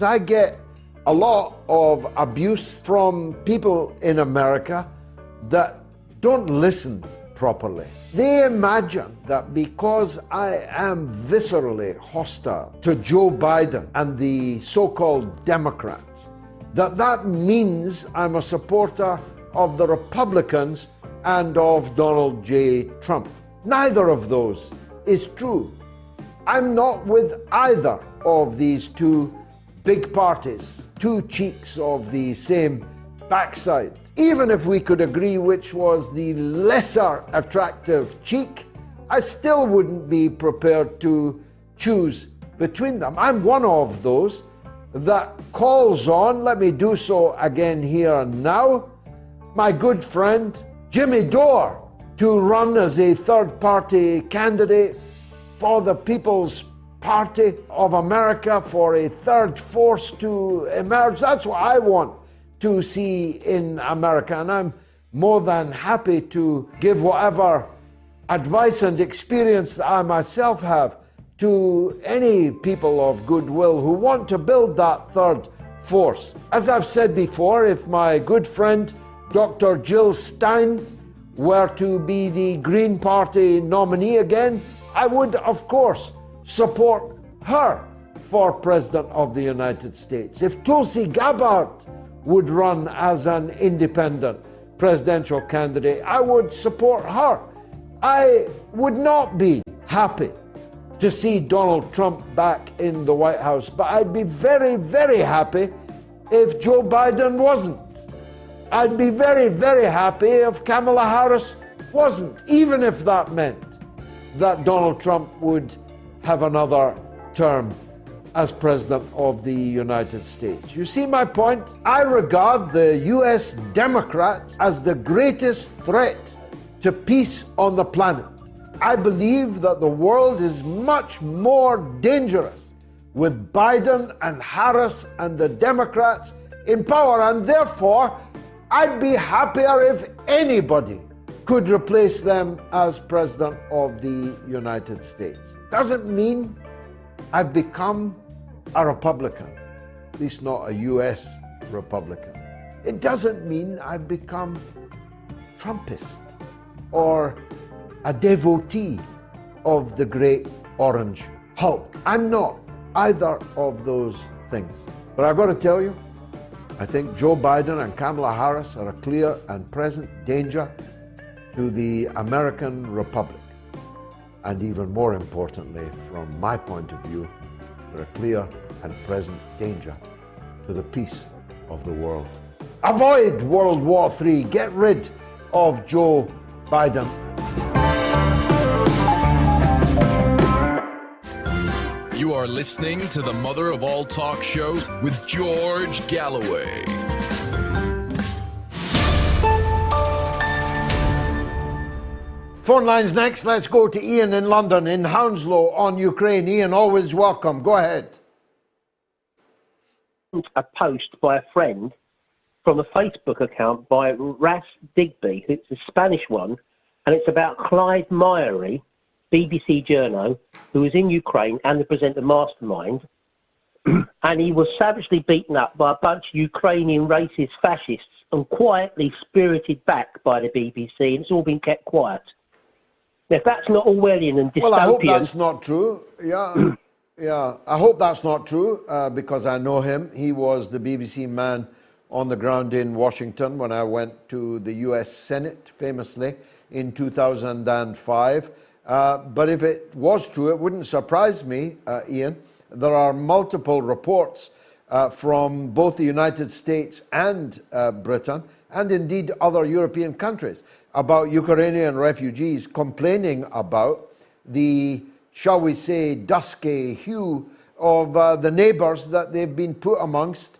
[SPEAKER 2] I get a lot of abuse from people in America that don't listen properly. They imagine that because I am viscerally hostile to Joe Biden and the so-called Democrats, that means I'm a supporter of the Republicans and of Donald J. Trump. Neither of those is true. I'm not with either of these two big parties, two cheeks of the same backside. Even if we could agree which was the lesser attractive cheek, I still wouldn't be prepared to choose between them. I'm one of those that calls on, let me do so again here and now, my good friend Jimmy Dore to run as a third-party candidate for the People's Party of America, for a third force to emerge. That's what I want. to see in America, and I'm more than happy to give whatever advice and experience that I myself have to any people of goodwill who want to build that third force. As I've said before, if my good friend Dr. Jill Stein were to be the Green Party nominee again, I would, of course, support her for President of the United States. If Tulsi Gabbard would run as an independent presidential candidate, I would support her. I would not be happy to see Donald Trump back in the White House, but I'd be very, very happy if Joe Biden wasn't. I'd be very, very happy if Kamala Harris wasn't, even if that meant that Donald Trump would have another term as President of the United States. You see my point? I regard the US Democrats as the greatest threat to peace on the planet. I believe that the world is much more dangerous with Biden and Harris and the Democrats in power, and therefore I'd be happier if anybody could replace them as President of the United States. Doesn't mean I've become a Republican, at least not a US Republican. It doesn't mean I've become Trumpist or a devotee of the great orange Hulk. I'm not either of those things. But I've got to tell you, I think Joe Biden and Kamala Harris are a clear and present danger to the American Republic. And even more importantly, from my point of view, they're a clear and present danger to the peace of the world. Avoid World War III. Get rid of Joe Biden.
[SPEAKER 5] You are listening to the mother of all talk shows with George Galloway.
[SPEAKER 2] Phone lines next. Let's go to Ian in London, in Hounslow on Ukraine. Ian, always welcome. Go ahead.
[SPEAKER 14] A post by a friend from a Facebook account by Ras Digby. It's a Spanish one, and it's about Clive Myery, BBC journo, who was in Ukraine and the presenter Mastermind, and he was savagely beaten up by a bunch of Ukrainian racist fascists and quietly spirited back by the BBC, and it's all been kept quiet. Now, if that's not Orwellian and dystopian...
[SPEAKER 2] Well, I hope that's not true. Yeah, yeah. I hope that's not true because I know him. He was the BBC man on the ground in Washington when I went to the US Senate, famously, in 2005. But if it was true, it wouldn't surprise me, Ian. There are multiple reports from both the United States and Britain, and indeed other European countries, about Ukrainian refugees complaining about the, shall we say, dusky hue of the neighbours that they've been put amongst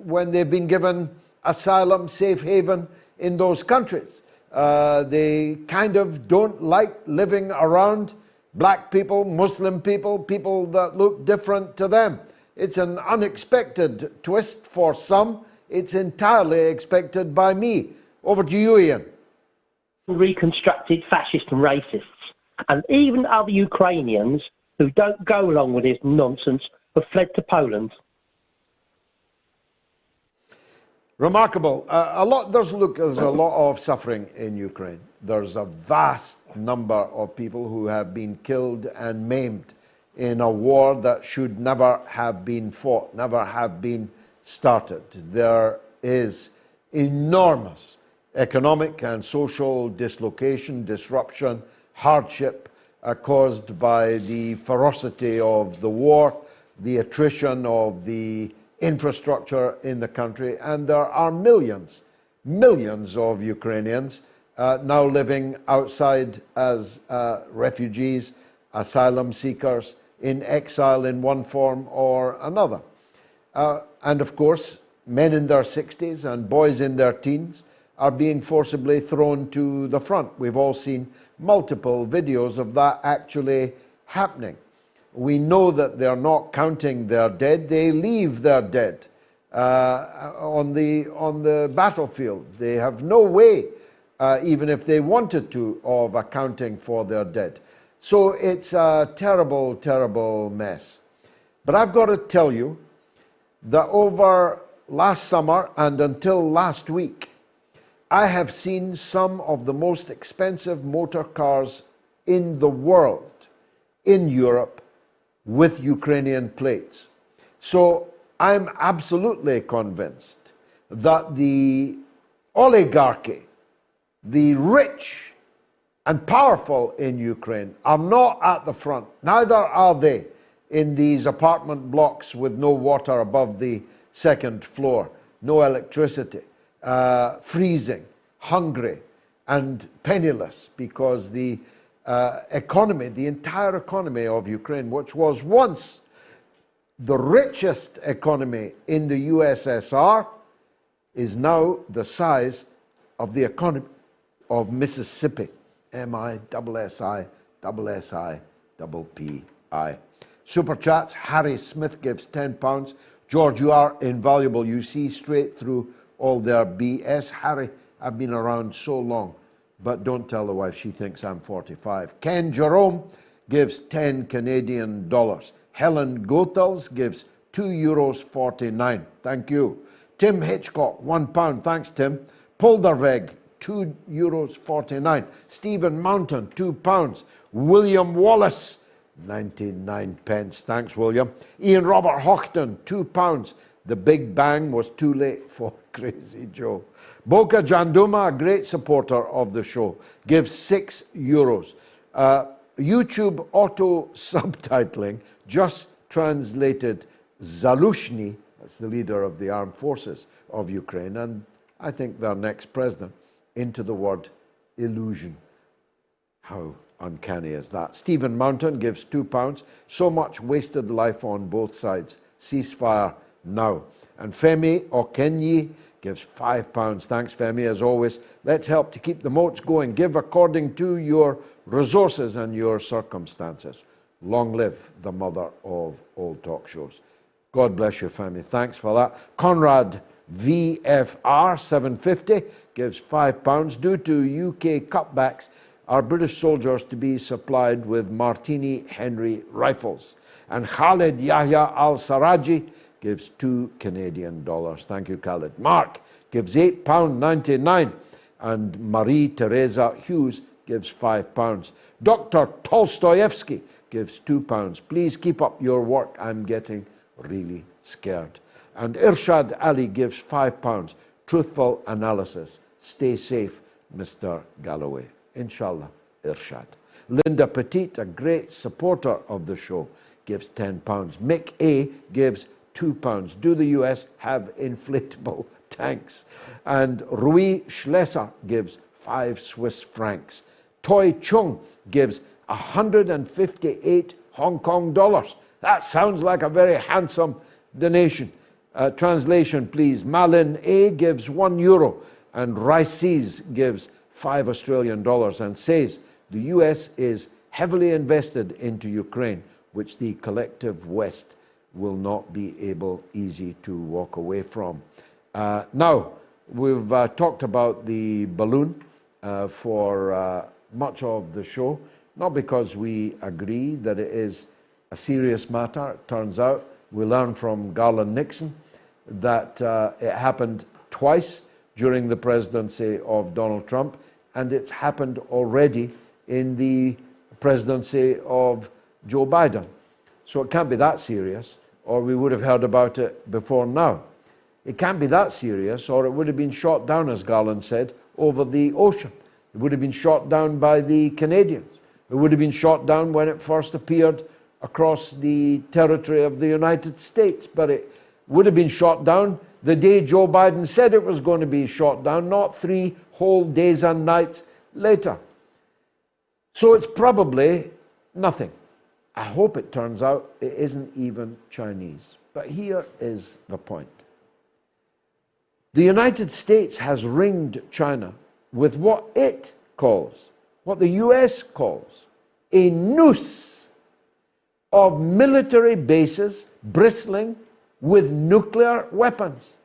[SPEAKER 2] when they've been given asylum, safe haven in those countries. They kind of don't like living around black people, Muslim people, people that look different to them. It's an unexpected twist for some. It's entirely expected by me. Over to you, Ian.
[SPEAKER 14] Reconstructed fascists and racists, and even other Ukrainians who don't go along with this nonsense have fled to Poland.
[SPEAKER 2] Remarkable. There's a lot of suffering in Ukraine. There's a vast number of people who have been killed and maimed in a war that should never have been fought, never have been started. There is enormous economic and social dislocation, disruption, hardship caused by the ferocity of the war, the attrition of the infrastructure in the country, and there are millions of Ukrainians now living outside as refugees, asylum seekers, in exile in one form or another. And of course, men in their 60s and boys in their teens are being forcibly thrown to the front. We've all seen multiple videos of that actually happening. We know that they're not counting their dead. They leave their dead on the battlefield. They have no way, even if they wanted to, of accounting for their dead. So it's a terrible, terrible mess. But I've got to tell you that over last summer and until last week, I have seen some of the most expensive motor cars in the world, in Europe, with Ukrainian plates. So I'm absolutely convinced that the oligarchy, the rich and powerful in Ukraine, are not at the front. Neither are they in these apartment blocks with no water above the second floor, no electricity, freezing, hungry, and penniless, because the economy, the entire economy of Ukraine, which was once the richest economy in the USSR, is now the size of the economy of Mississippi. MISSISSIPPI. Super chats. Harry Smith gives £10. George, you are invaluable. You see straight through all their BS. Harry, I've been around so long, but don't tell the wife, she thinks I'm 45. Ken Jerome gives 10 Canadian dollars. Helen Gotels gives €2.49. Thank you. Tim Hitchcock, £1. Thanks, Tim. Polderveg, €2.49. Stephen Mountain, £2. William Wallace, 99 pence. Thanks, William. Ian Robert Hochton, £2. The Big Bang was too late for Crazy Joe. Boca Janduma, a great supporter of the show, gives €6. YouTube auto subtitling just translated Zaluzhny, that's the leader of the armed forces of Ukraine, and I think their next president, into the word illusion. How uncanny is that? Stephen Mountain gives £2. So much wasted life on both sides. Ceasefire now. And Femi Okenyi gives £5. Thanks, Femi, as always. Let's help to keep the moats going. Give according to your resources and your circumstances. Long live the mother of all talk shows. God bless you, Femi. Thanks for that. Conrad VFR 750 gives £5. Due to UK cutbacks, are British soldiers to be supplied with Martini Henry rifles? And Khalid Yahya Al-Saraji gives £2 Canadian. Thank you, Khalid. Mark gives £8.99. And Marie Teresa Hughes gives £5. Dr. Tolstoyevsky gives £2. Please keep up your work. I'm getting really scared. And Irshad Ali gives £5. Truthful analysis. Stay safe, Mr. Galloway. Inshallah, Irshad. Linda Petit, a great supporter of the show, gives £10. Mick A gives £2. Do the US have inflatable tanks? And Rui Schlesser gives 5 Swiss francs. Toy Chung gives 158 Hong Kong dollars. That sounds like a very handsome donation. Translation, please. Malin A gives €1, and Rices gives 5 Australian dollars, and says the US is heavily invested into Ukraine, which the collective West will not be able easy to walk away from. Now, we've talked about the balloon for much of the show, not because we agree that it is a serious matter. It turns out we learned from Garland Nixon that it happened twice during the presidency of Donald Trump, and it's happened already in the presidency of Joe Biden. So it can't be that serious, or we would have heard about it before now. It can't be that serious, or it would have been shot down, as Garland said, over the ocean. It would have been shot down by the Canadians. It would have been shot down when it first appeared across the territory of the United States, but it would have been shot down the day Joe Biden said it was going to be shot down, not 3 whole days and nights later. So it's probably nothing. I hope it turns out it isn't even Chinese. But here is the point. The United States has ringed China with what it calls, what the US calls, a noose of military bases bristling with nuclear weapons.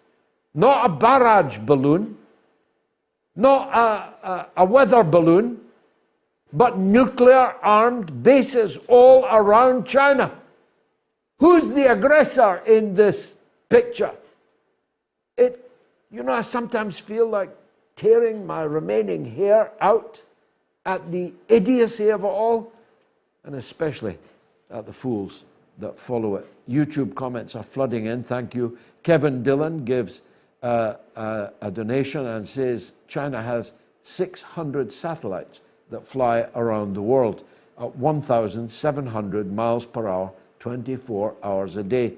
[SPEAKER 2] Not a barrage balloon, not a weather balloon, but nuclear-armed bases all around China. Who's the aggressor in this picture? I sometimes feel like tearing my remaining hair out at the idiocy of it all, and especially at the fools that follow it. YouTube comments are flooding in, thank you. Kevin Dillon gives a donation and says China has 600 satellites that fly around the world at 1,700 miles per hour, 24 hours a day.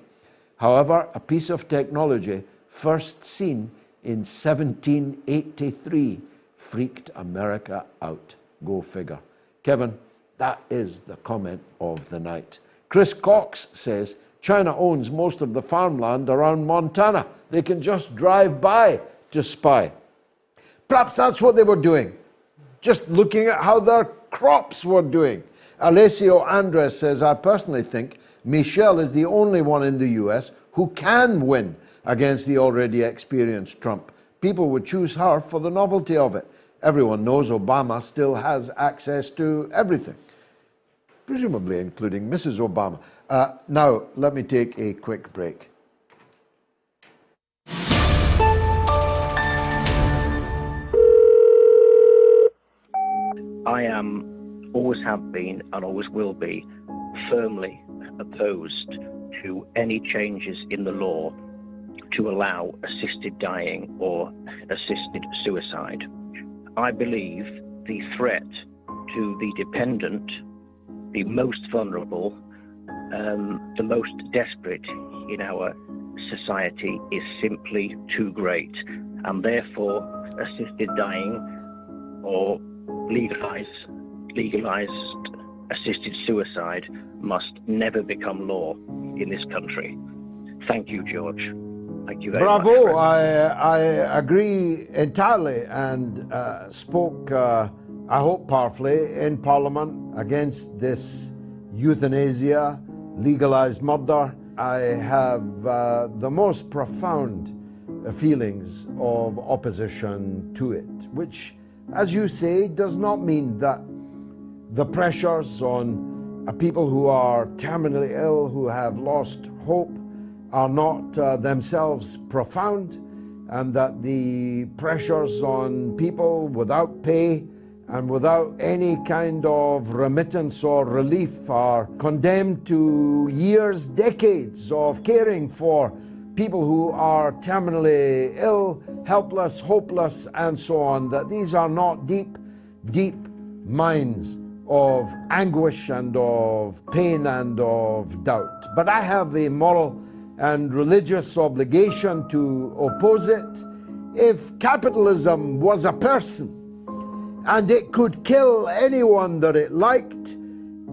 [SPEAKER 2] However, a piece of technology first seen in 1783 freaked America out. Go figure. Kevin, that is the comment of the night. Chris Cox says, China owns most of the farmland around Montana. They can just drive by to spy. Perhaps that's what they were doing, just looking at how their crops were doing. Alessio Andres says, I personally think Michelle is the only one in the US who can win against the already experienced Trump. People would choose her for the novelty of it. Everyone knows Obama still has access to everything, presumably including Mrs. Obama. Now, let me take a quick break.
[SPEAKER 15] I always have been and always will be firmly opposed to any changes in the law to allow assisted dying or assisted suicide. I believe the threat to the dependent, the most vulnerable, the most desperate in our society is simply too great, and therefore assisted dying or legalized assisted suicide must never become law in this country. Thank you, George. Thank you very much.
[SPEAKER 2] Bravo, I agree entirely, and spoke, I hope powerfully, in Parliament against this euthanasia, legalized murder. I have the most profound feelings of opposition to it, which, as you say, does not mean that the pressures on people who are terminally ill, who have lost hope, are not themselves profound, and that the pressures on people without pay and without any kind of remittance or relief are condemned to years, decades of caring for people who are terminally ill, helpless, hopeless, and so on, that these are not deep, deep mines of anguish and of pain and of doubt. But I have a moral and religious obligation to oppose it. If capitalism was a person and it could kill anyone that it liked,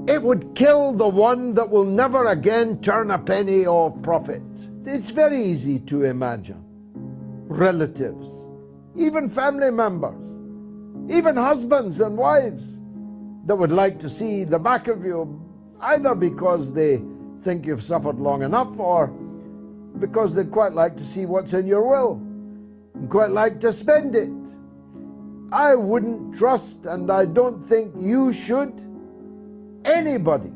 [SPEAKER 2] it would kill the one that will never again turn a penny of profit. It's very easy to imagine relatives, even family members, even husbands and wives that would like to see the back of you, either because they think you've suffered long enough or because they'd quite like to see what's in your will and quite like to spend it. I wouldn't trust, and I don't think you should, anybody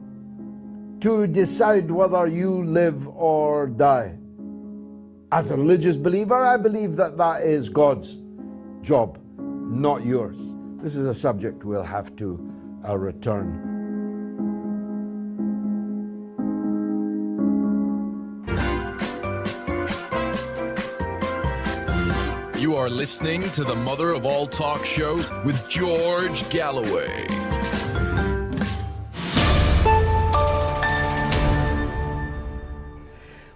[SPEAKER 2] to decide whether you live or die. As a religious believer, I believe that that is God's job, not yours. This is a subject we'll have to return.
[SPEAKER 5] You are listening to the mother of all talk shows with George Galloway.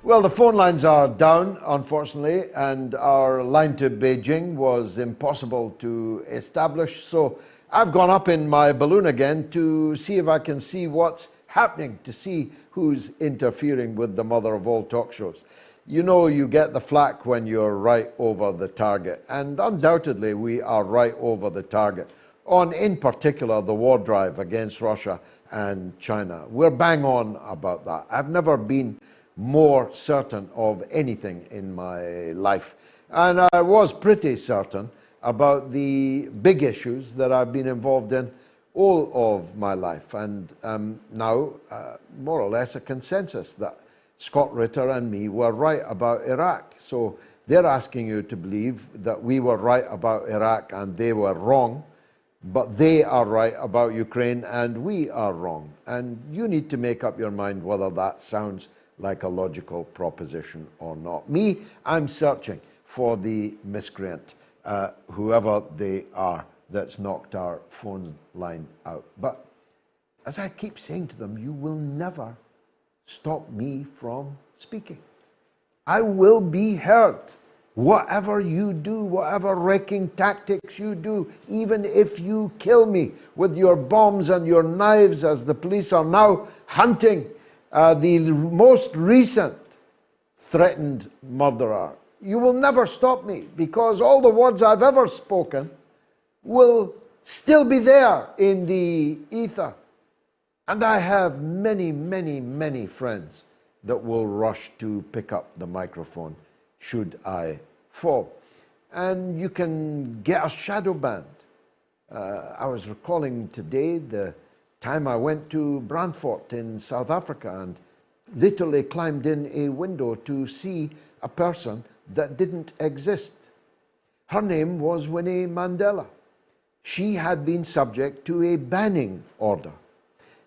[SPEAKER 2] Well, the phone lines are down, unfortunately, and our line to Beijing was impossible to establish. So I've gone up in my balloon again to see if I can see what's happening, to see who's interfering with the mother of all talk shows. You know, you get the flack when you're right over the target, and undoubtedly we are right over the target on, in particular, the war drive against Russia and China. We're bang on about that. I've never been more certain of anything in my life. And I was pretty certain about the big issues that I've been involved in all of my life. And now, more or less, a consensus that Scott Ritter and me were right about Iraq. So they're asking you to believe that we were right about Iraq and they were wrong, but they are right about Ukraine and we are wrong. And you need to make up your mind whether that sounds like a logical proposition or not. Me, I'm searching for the miscreant, whoever they are, that's knocked our phone line out. But as I keep saying to them, you will never stop me from speaking. I will be heard. Whatever you do, whatever wrecking tactics you do, even if you kill me with your bombs and your knives, as the police are now hunting the most recent threatened murderer, you will never stop me, because all the words I've ever spoken will still be there in the ether. And I have many, many, many friends that will rush to pick up the microphone should I fall. And you can get a shadow banned. I was recalling today the time I went to Brandfort in South Africa and literally climbed in a window to see a person that didn't exist. Her name was Winnie Mandela. She had been subject to a banning order.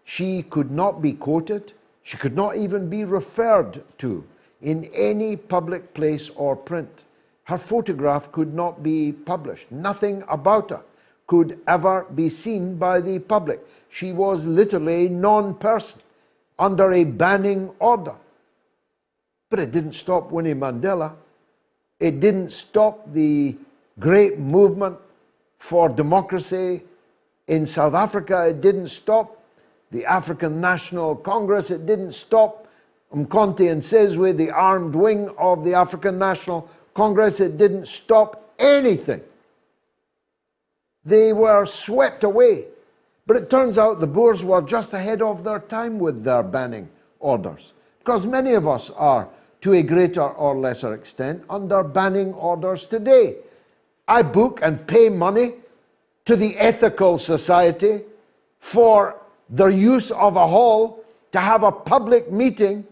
[SPEAKER 2] She could not be quoted. She could not even be referred to in any public place or print. Her photograph could not be published. Nothing about her could ever be seen by the public. She was literally a non-person under a banning order. But it didn't stop Winnie Mandela. It didn't stop the great movement for democracy in South Africa. It didn't stop the African National Congress. It didn't stop Umkhonto and Sizwe, the armed wing of the African National Congress. It didn't stop anything. They were swept away. But it turns out the Boers were just ahead of their time with their banning orders, because many of us are, to a greater or lesser extent, under banning orders today. I book and pay money to the Ethical Society for the use of a hall to have a public meeting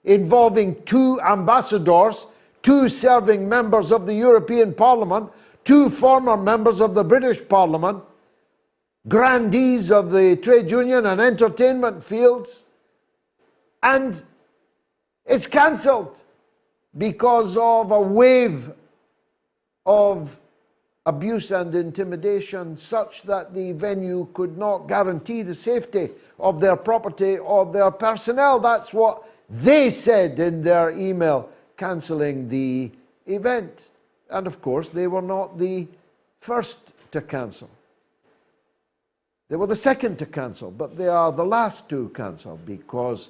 [SPEAKER 2] involving 2 ambassadors, 2 serving members of the European Parliament, 2 former members of the British Parliament, grandees of the trade union and entertainment fields, and it's cancelled because of a wave of abuse and intimidation such that the venue could not guarantee the safety of their property or their personnel. That's what they said in their email cancelling the event. And of course, they were not the first to cancel. They were the second to cancel, but they are the last to cancel, because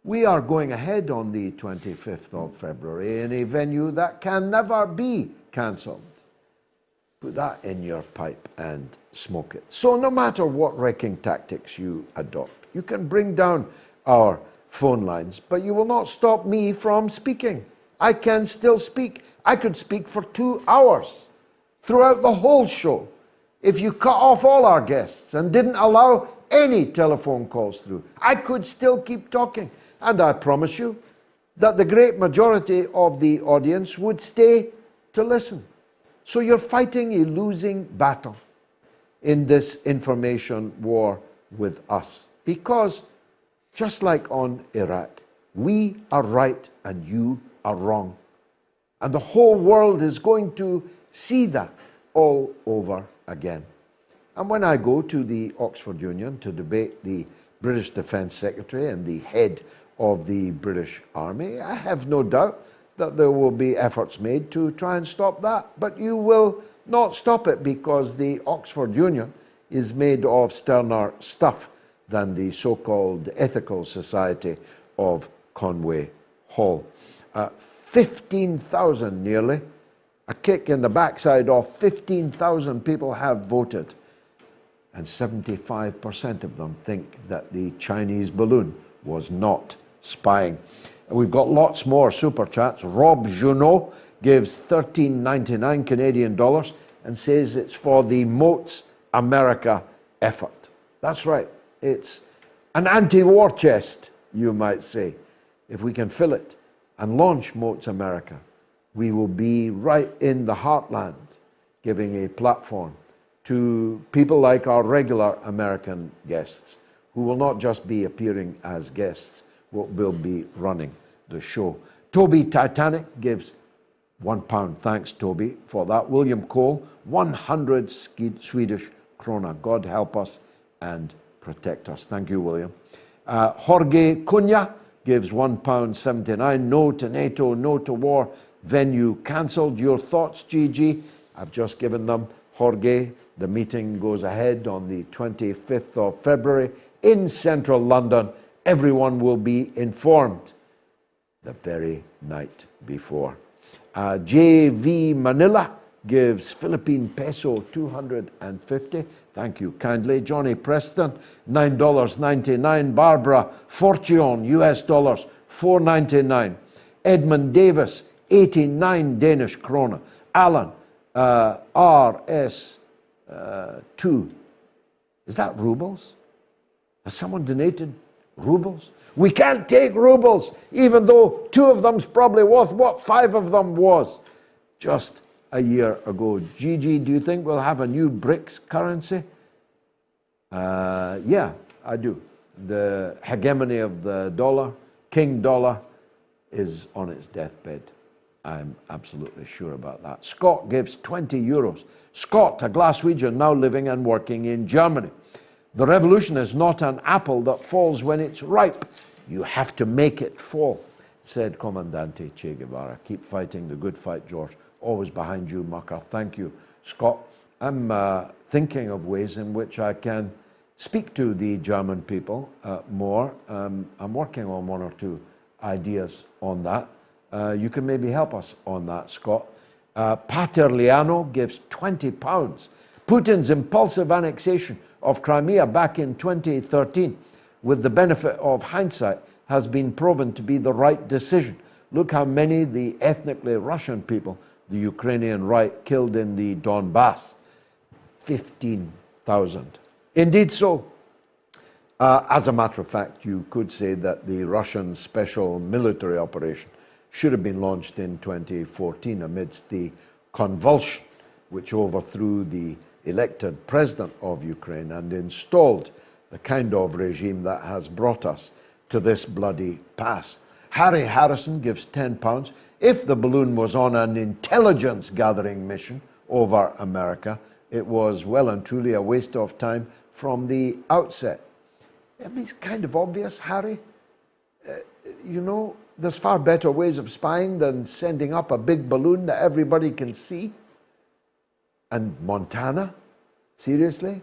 [SPEAKER 2] we are going ahead on the 25th of February in a venue that can never be cancelled. Put that in your pipe and smoke it. So no matter what wrecking tactics you adopt, you can bring down our phone lines, but you will not stop me from speaking. I can still speak. I could speak for 2 hours throughout the whole show if you cut off all our guests and didn't allow any telephone calls through. I could still keep talking. And I promise you that the great majority of the audience would stay to listen. So you're fighting a losing battle in this information war with us. Because just like on Iraq, we are right and you are wrong. And the whole world is going to see that all over again. And when I go to the Oxford Union to debate the British Defence Secretary and the head of the British Army, I have no doubt that there will be efforts made to try and stop that. But you will not stop it, because the Oxford Union is made of sterner stuff than the so-called Ethical Society of Conway Hall. 15,000 nearly, a kick in the backside of 15,000 people have voted. And 75% of them think that the Chinese balloon was not spying. We've got lots more super chats. Rob Junot gives $13.99 Canadian dollars and says it's for the MOATS America effort. That's right. It's an anti-war chest, you might say. If we can fill it and launch MOATS America, we will be right in the heartland, giving a platform to people like our regular American guests, who will not just be appearing as guests, but will be running the show. Toby Titanic gives £1. Thanks, Toby, for that. William Cole, 100 Swedish krona. God help us and protect us. Thank you, William. Jorge Cunha gives £1.79. No to NATO, no to war. Venue cancelled. Your thoughts, GG? I've just given them. Jorge, the meeting goes ahead on the 25th of February in central London. Everyone will be informed the very night before. JV Manila gives Philippine peso 250. Thank you kindly. Johnny Preston, $9.99. Barbara Fortune, US dollars, $4.99. Edmund Davis, 89 Danish krona. Alan, RS2. Is that rubles? Has someone donated rubles? We can't take rubles, even though 2 of them's probably worth what 5 of them was just a year ago. Gigi, do you think we'll have a new BRICS currency? Yeah, I do. The hegemony of the dollar, King Dollar, is on its deathbed. I'm absolutely sure about that. Scott gives 20 euros. Scott, a Glaswegian now living and working in Germany. The revolution is not an apple that falls when it's ripe. You have to make it fall, said Comandante Che Guevara. Keep fighting the good fight, George. Always behind you, Mucker. Thank you, Scott. I'm thinking of ways in which I can speak to the German people more. I'm working on 1 or 2 ideas on that. You can maybe help us on that, Scott. Paterliano gives £20. Putin's impulsive annexation of Crimea back in 2013, with the benefit of hindsight, has been proven to be the right decision. Look how many the ethnically Russian people, the Ukrainian right, killed in the Donbass. 15,000. Indeed so. As a matter of fact, you could say that the Russian special military operation should have been launched in 2014 amidst the convulsion which overthrew the elected president of Ukraine and installed the kind of regime that has brought us to this bloody pass. Harry Harrison gives £10. If the balloon was on an intelligence gathering mission over America, it was well and truly a waste of time from the outset. I mean, it's kind of obvious, Harry. You know, there's far better ways of spying than sending up a big balloon that everybody can see. And Montana? Seriously?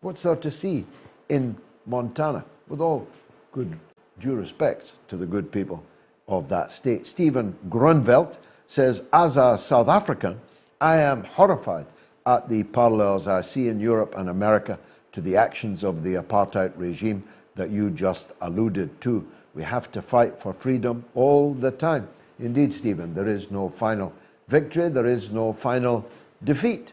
[SPEAKER 2] What's there to see in Montana? With all due respect to the good people of that state. Stephen Grunveld says, as a South African, I am horrified at the parallels I see in Europe and America to the actions of the apartheid regime that you just alluded to. We have to fight for freedom all the time. Indeed, Stephen, there is no final victory, there is no final defeat.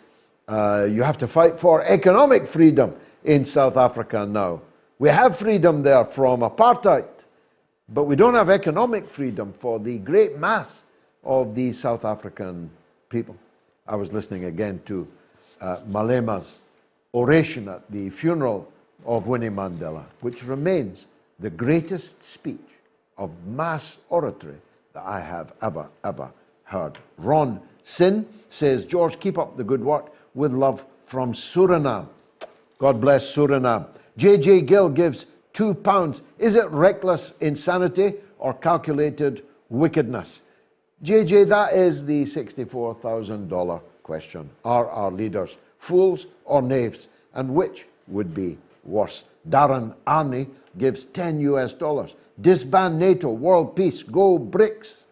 [SPEAKER 2] You have to fight for economic freedom in South Africa now. We have freedom there from apartheid, but we don't have economic freedom for the great mass of the South African people. I was listening again to Malema's oration at the funeral of Winnie Mandela, which remains the greatest speech of mass oratory that I have ever heard. Ron Sin says, George, keep up the good work. With love from Suriname. God bless Suriname. J.J. Gill gives £2. Is it reckless insanity or calculated wickedness? JJ, that is the $64,000 question. Are our leaders fools or knaves? And which would be worse? Darren Arney gives $10. Disband NATO, world peace, go BRICS.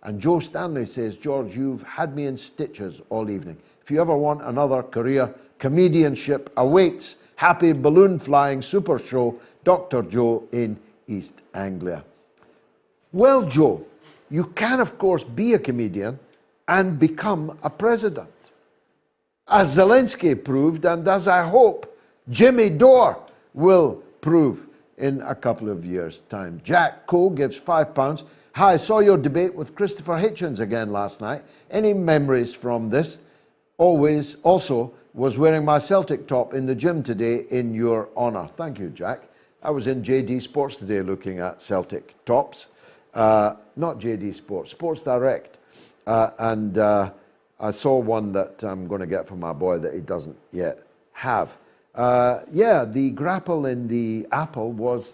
[SPEAKER 2] And Joe Stanley says, George, you've had me in stitches all evening. If you ever want another career, comedianship awaits. Happy balloon flying super show, Dr. Joe in East Anglia. Well, Joe, you can, of course, be a comedian and become a president, as Zelensky proved, and as I hope Jimmy Dore will prove in a couple of years' time. Jack Cole gives £5. Hi, I saw your debate with Christopher Hitchens again last night. Any memories from this? Always, also, was wearing my Celtic top in the gym today in your honour. Thank you, Jack. I was in JD Sports today looking at Celtic tops. Not JD Sports, Sports Direct. And I saw one that I'm going to get for my boy that he doesn't yet have. Yeah, the grapple in the Apple was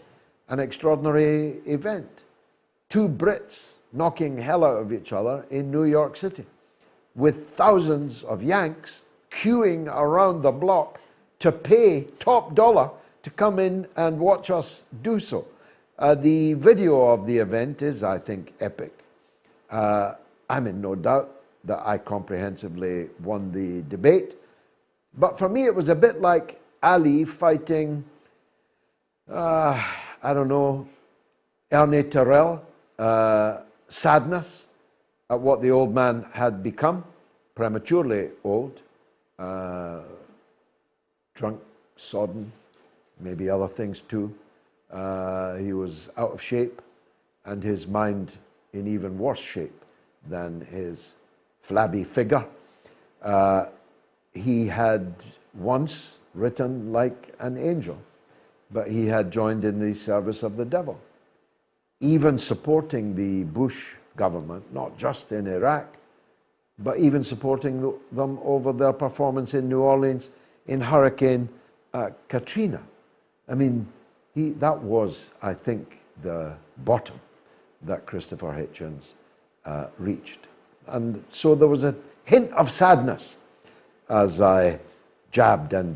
[SPEAKER 2] an extraordinary event. Two Brits knocking hell out of each other in New York City, with thousands of Yanks queuing around the block to pay top dollar to come in and watch us do so. The video of the event is, I think, epic. I'm in no doubt that I comprehensively won the debate. But for me, it was a bit like Ali fighting, I don't know, Ernie Terrell, sadness at what the old man had become, prematurely old, drunk, sodden, maybe other things too. He was out of shape, and his mind in even worse shape than his flabby figure. He had once written like an angel, but he had joined in the service of the devil, even supporting the Bush government, not just in Iraq, but even supporting them over their performance in New Orleans in Hurricane Katrina. I mean, that was, I think, the bottom that Christopher Hitchens reached. And so there was a hint of sadness as I jabbed and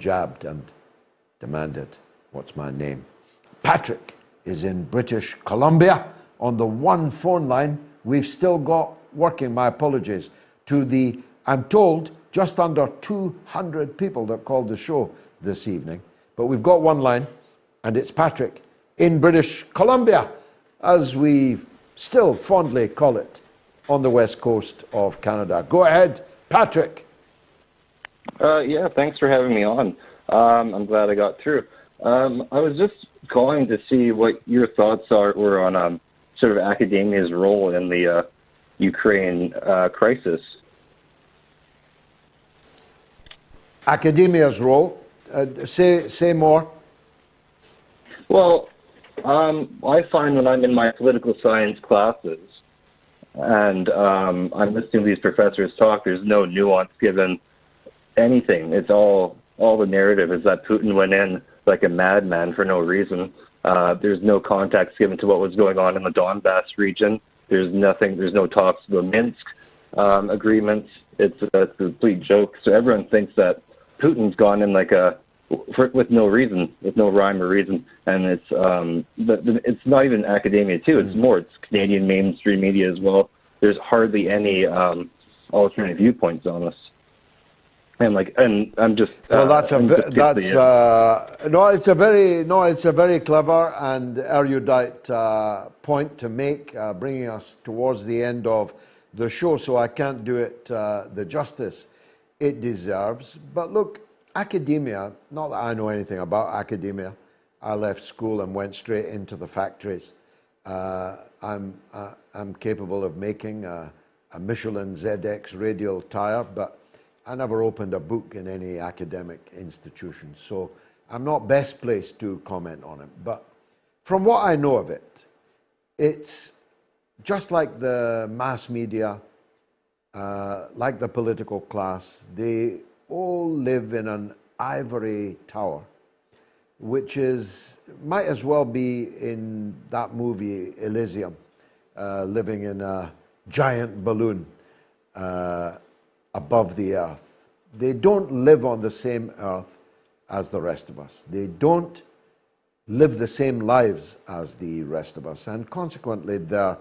[SPEAKER 2] demanded, what's my name? Patrick is in British Columbia on the one phone line we've still got working. My apologies to the, I'm told, just under 200 people that called the show this evening. But we've got one line, and it's Patrick in British Columbia, as we still fondly call it, on the west coast of Canada. Go ahead, Patrick.
[SPEAKER 16] Yeah, thanks for having me on. I'm glad I got through. I was just calling to see what your thoughts were on sort of academia's role in the Ukraine crisis.
[SPEAKER 2] Academia's role? Say more.
[SPEAKER 16] Well, I find when I'm in my political science classes and I'm listening to these professors talk, there's no nuance given anything. It's all the narrative is that Putin went in like a madman for no reason. There's no context given to what was going on in the Donbass region. There's no talks about Minsk agreements. It's a complete joke. So everyone thinks that Putin's gone in like with no reason, with no rhyme or reason, and it's not even academia too. It's Canadian mainstream media as well. There's hardly any alternate viewpoints on this. And I'm just
[SPEAKER 2] it's a very clever and erudite point to make, bringing us towards the end of the show. So I can't do it the justice it deserves. But look, academia. Not that I know anything about academia. I left school and went straight into the factories. I'm capable of making a Michelin ZX radial tire, but I never opened a book in any academic institution, so I'm not best placed to comment on it. But from what I know of it, it's just like the mass media, like the political class, they all live in an ivory tower, which might as well be in that movie Elysium, living in a giant balloon above the earth. They don't live on the same earth as the rest of us. They don't live the same lives as the rest of us, and consequently their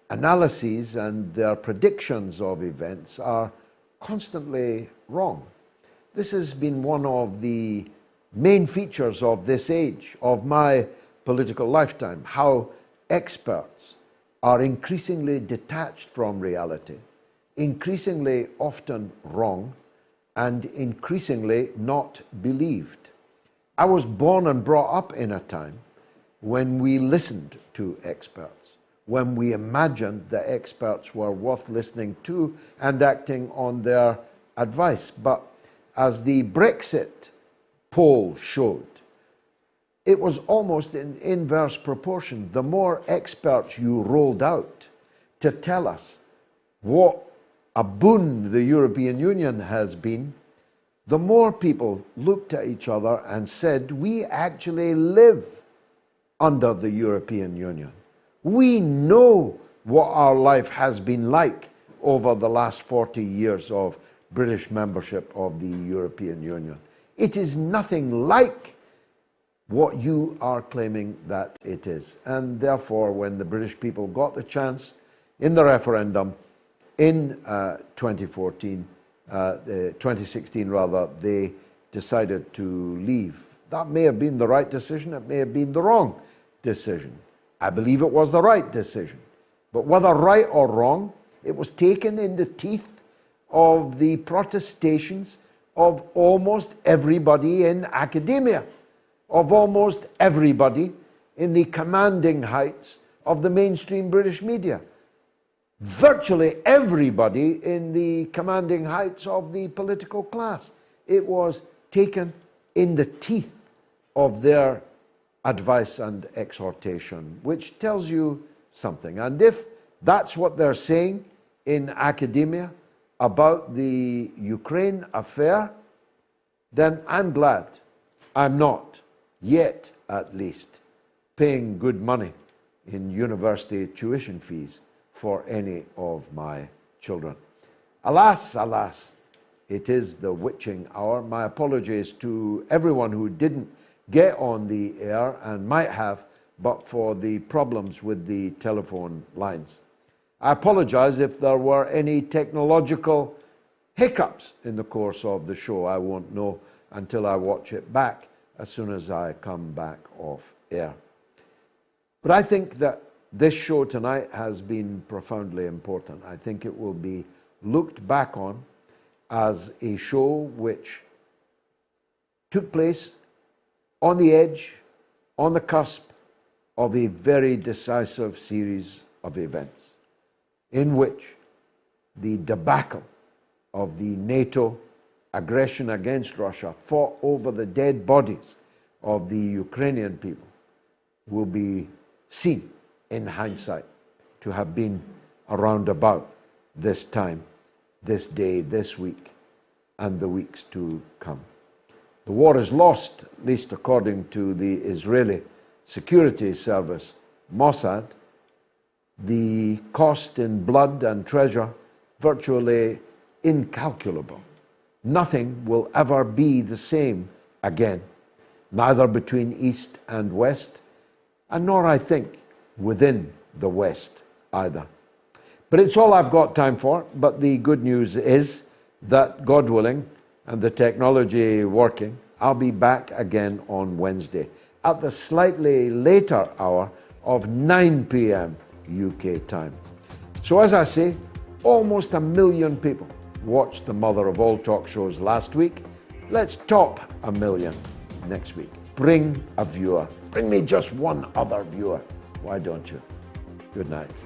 [SPEAKER 2] analyses and their predictions of events are constantly wrong. This has been one of the main features of this age, of my political lifetime, how experts are increasingly detached from reality, increasingly often wrong, and increasingly not believed. I was born and brought up in a time when we listened to experts, when we imagined that experts were worth listening to and acting on their advice. But as the Brexit poll showed, it was almost in inverse proportion. The more experts you rolled out to tell us what a boon the European Union has been, the more people looked at each other and said, we actually live under the European Union. We know what our life has been like over the last 40 years of British membership of the European Union. It is nothing like what you are claiming that it is. And therefore, when the British people got the chance in the referendum in 2016 rather, they decided to leave. That may have been the right decision, it may have been the wrong decision. I believe it was the right decision. But whether right or wrong, it was taken in the teeth of the protestations of almost everybody in academia, of almost everybody in the commanding heights of the mainstream British media, virtually everybody in the commanding heights of the political class. It was taken in the teeth of their advice and exhortation, which tells you something. And if that's what they're saying in academia about the Ukraine affair, then I'm glad I'm not, yet at least, paying good money in university tuition fees for any of my children. Alas, alas, it is the witching hour. My apologies to everyone who didn't get on the air and might have, but for the problems with the telephone lines. I apologize if there were any technological hiccups in the course of the show. I won't know until I watch it back as soon as I come back off air. But I think that this show tonight has been profoundly important. I think it will be looked back on as a show which took place on the edge, on the cusp of a very decisive series of events in which the debacle of the NATO aggression against Russia fought over the dead bodies of the Ukrainian people will be seen in hindsight to have been around about this time, this day, this week, and the weeks to come. The war is lost, at least according to the Israeli security service, Mossad. The cost in blood and treasure virtually incalculable. Nothing will ever be the same again, neither between East and West, and nor, I think, within the West either. But it's all I've got time for. But the good news is that, God willing, and the technology working, I'll be back again on Wednesday at the slightly later hour of 9 p.m. UK time. So as I say, almost 1 million people watched the mother of all talk shows last week. Let's top 1 million next week. Bring a viewer. Bring me just one other viewer. Why don't you? Good night.